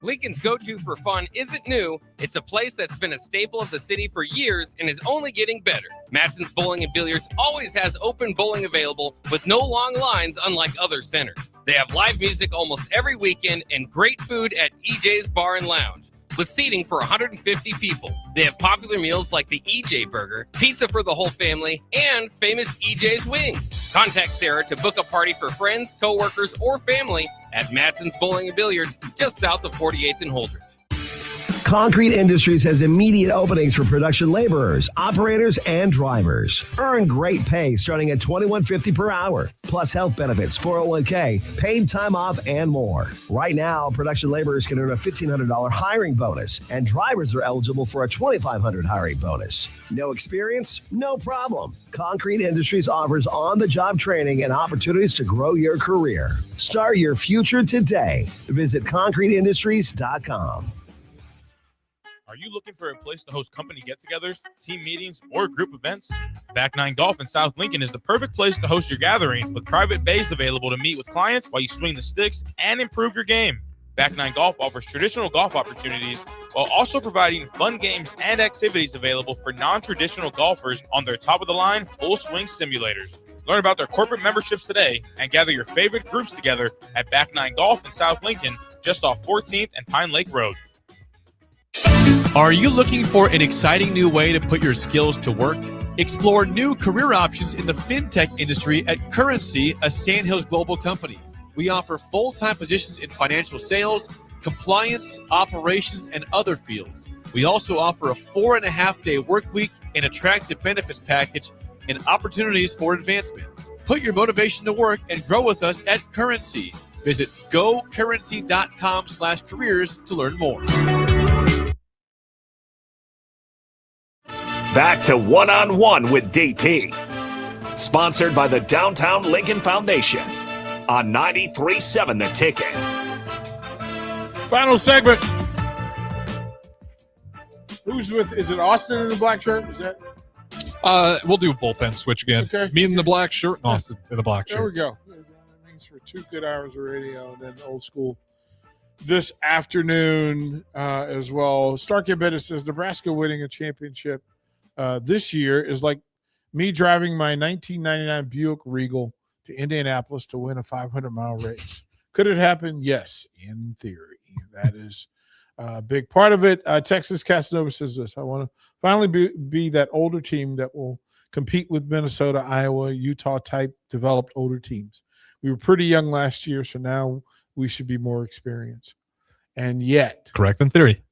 Lincoln's go-to for fun isn't new. It's a place that's been a staple of the city for years and is only getting better. Matson's Bowling and Billiards always has open bowling available with no long lines, unlike other centers. They have live music almost every weekend and great food at EJ's Bar and Lounge, with seating for 150 people. They have popular meals like the EJ Burger, pizza for the whole family, and famous EJ's Wings. Contact Sarah to book a party for friends, coworkers, or family at Matson's Bowling and Billiards, just south of 48th and Holdridge. Concrete Industries has immediate openings for production laborers, operators, and drivers. Earn great pay starting at $21.50 per hour, plus health benefits, 401k, paid time off, and more. Right now, production laborers can earn a $1,500 hiring bonus, and drivers are eligible for a $2,500 hiring bonus. No experience? No problem. Concrete Industries offers on-the-job training and opportunities to grow your career. Start your future today. Visit concreteindustries.com. Are you looking for a place to host company get-togethers, team meetings, or group events? Back 9 Golf in South Lincoln is the perfect place to host your gathering, with private bays available to meet with clients while you swing the sticks and improve your game. Back 9 Golf offers traditional golf opportunities while also providing fun games and activities available for non-traditional golfers on their top-of-the-line full-swing simulators. Learn about their corporate memberships today and gather your favorite groups together at Back 9 Golf in South Lincoln, just off 14th and Pine Lake Road. Are you looking for an exciting new way to put your skills to work? Explore new career options in the fintech industry at Currency, a Sandhills global company. We offer full-time positions in financial sales, compliance, operations, and other fields. We also offer a 4.5-day work week, an attractive benefits package, and opportunities for advancement. Put your motivation to work and grow with us at Currency. Visit gocurrency.com/careers to learn more. Back to One-on-One with DP. Sponsored by the Downtown Lincoln Foundation on 93.7 The Ticket. Final segment. Who's with? Is it Austin in the black shirt? Is that? We'll do a bullpen switch again. Okay. Me in the black shirt, and Austin in the black shirt. There we go. That means for 2 good hours of radio and then old school this afternoon as well. Starkey Bennett says Nebraska winning a championship this year is like me driving my 1999 Buick Regal to Indianapolis to win a 500-mile race. Could it happen? Yes, in theory. That is a big part of it. Texas Casanova says this: I want to finally be that older team that will compete with Minnesota, Iowa, Utah-type developed older teams. We were pretty young last year, so now we should be more experienced. And yet. Correct in theory.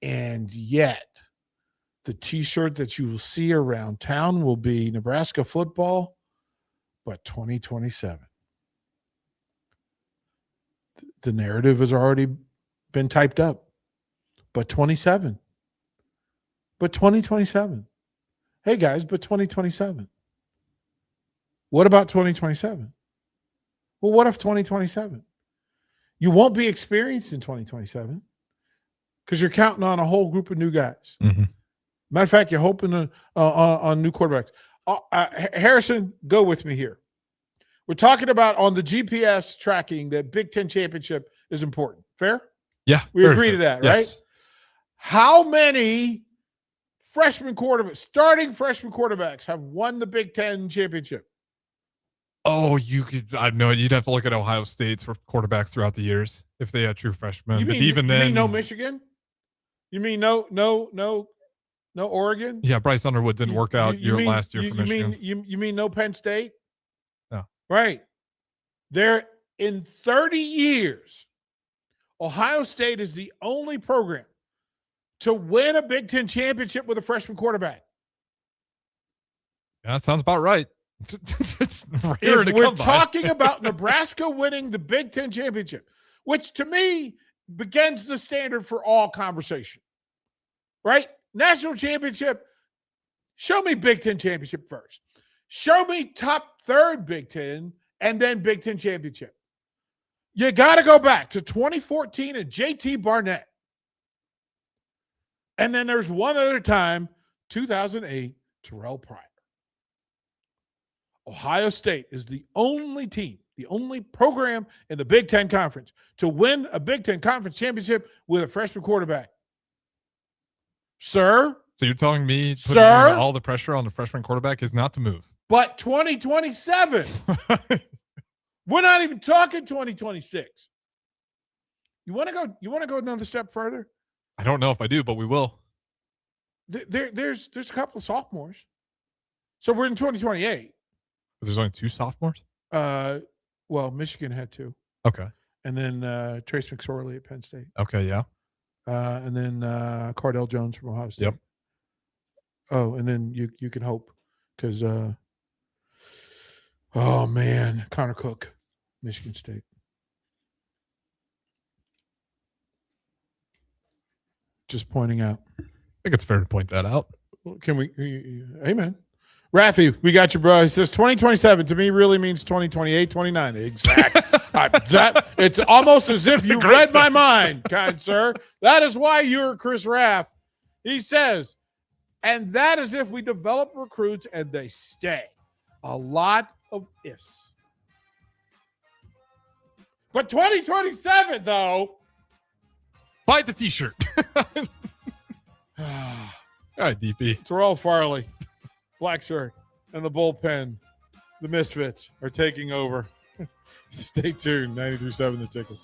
And yet. The T-shirt that you will see around town will be Nebraska football, but 2027. The narrative has already been typed up, but 27. But 2027. Hey, guys, but 2027. What about 2027? Well, what if 2027? You won't be experienced in 2027 because you're counting on a whole group of new guys. Mm-hmm. Matter of fact, you're hoping on new quarterbacks. Harrison, go with me here. We're talking about on the GPS tracking that Big Ten championship is important. Fair? Yeah. We agree to that, yes. right? How many starting freshman quarterbacks have won the Big Ten championship? Oh, I know you'd have to look at Ohio State's for quarterbacks throughout the years if they had true freshmen. You but mean, even then, no Michigan? You mean no Oregon? Yeah, Bryce Underwood didn't work out last year for Michigan. You mean no Penn State? No. Right. There in 30 years, Ohio State is the only program to win a Big Ten championship with a freshman quarterback. Yeah, that sounds about right. It's rare If to we're come by. talking about Nebraska winning the Big Ten championship, which to me begins the standard for all conversation, right? National championship, show me Big Ten championship first. Show me top third Big Ten and then Big Ten championship. You got to go back to 2014 and JT Barnett. And then there's one other time, 2008, Terrell Pryor. Ohio State is the only team, the only program in the Big Ten Conference to win a Big Ten Conference championship with a freshman quarterback. Sir? So you're telling me putting all the pressure on the freshman quarterback is not to move? But 2027. We're not even talking 2026. You want to go another step further? I don't know if I do, but we will. There's a couple of sophomores. So we're in 2028. But there's only 2 sophomores? Well, Michigan had 2. Okay. And then Trace McSorley at Penn State. Okay, yeah. And then Cardell Jones from Ohio State. Yep. Oh, and then you can hope because, oh, man, Connor Cook, Michigan State. Just pointing out. I think it's fair to point that out. Can we? Amen. Rafi, we got you, bro. He says 2027 to me really means 2028, 29. Exactly. It's almost as if you read my mind, kind sir. That is why you're Chris Raff. He says, and that is if we develop recruits and they stay. A lot of ifs. But 2027, though. Buy the t-shirt. All right, DP. Terrell Farley, Black Shirt, and the bullpen. The Misfits are taking over. Stay tuned. 93.7 The Ticket.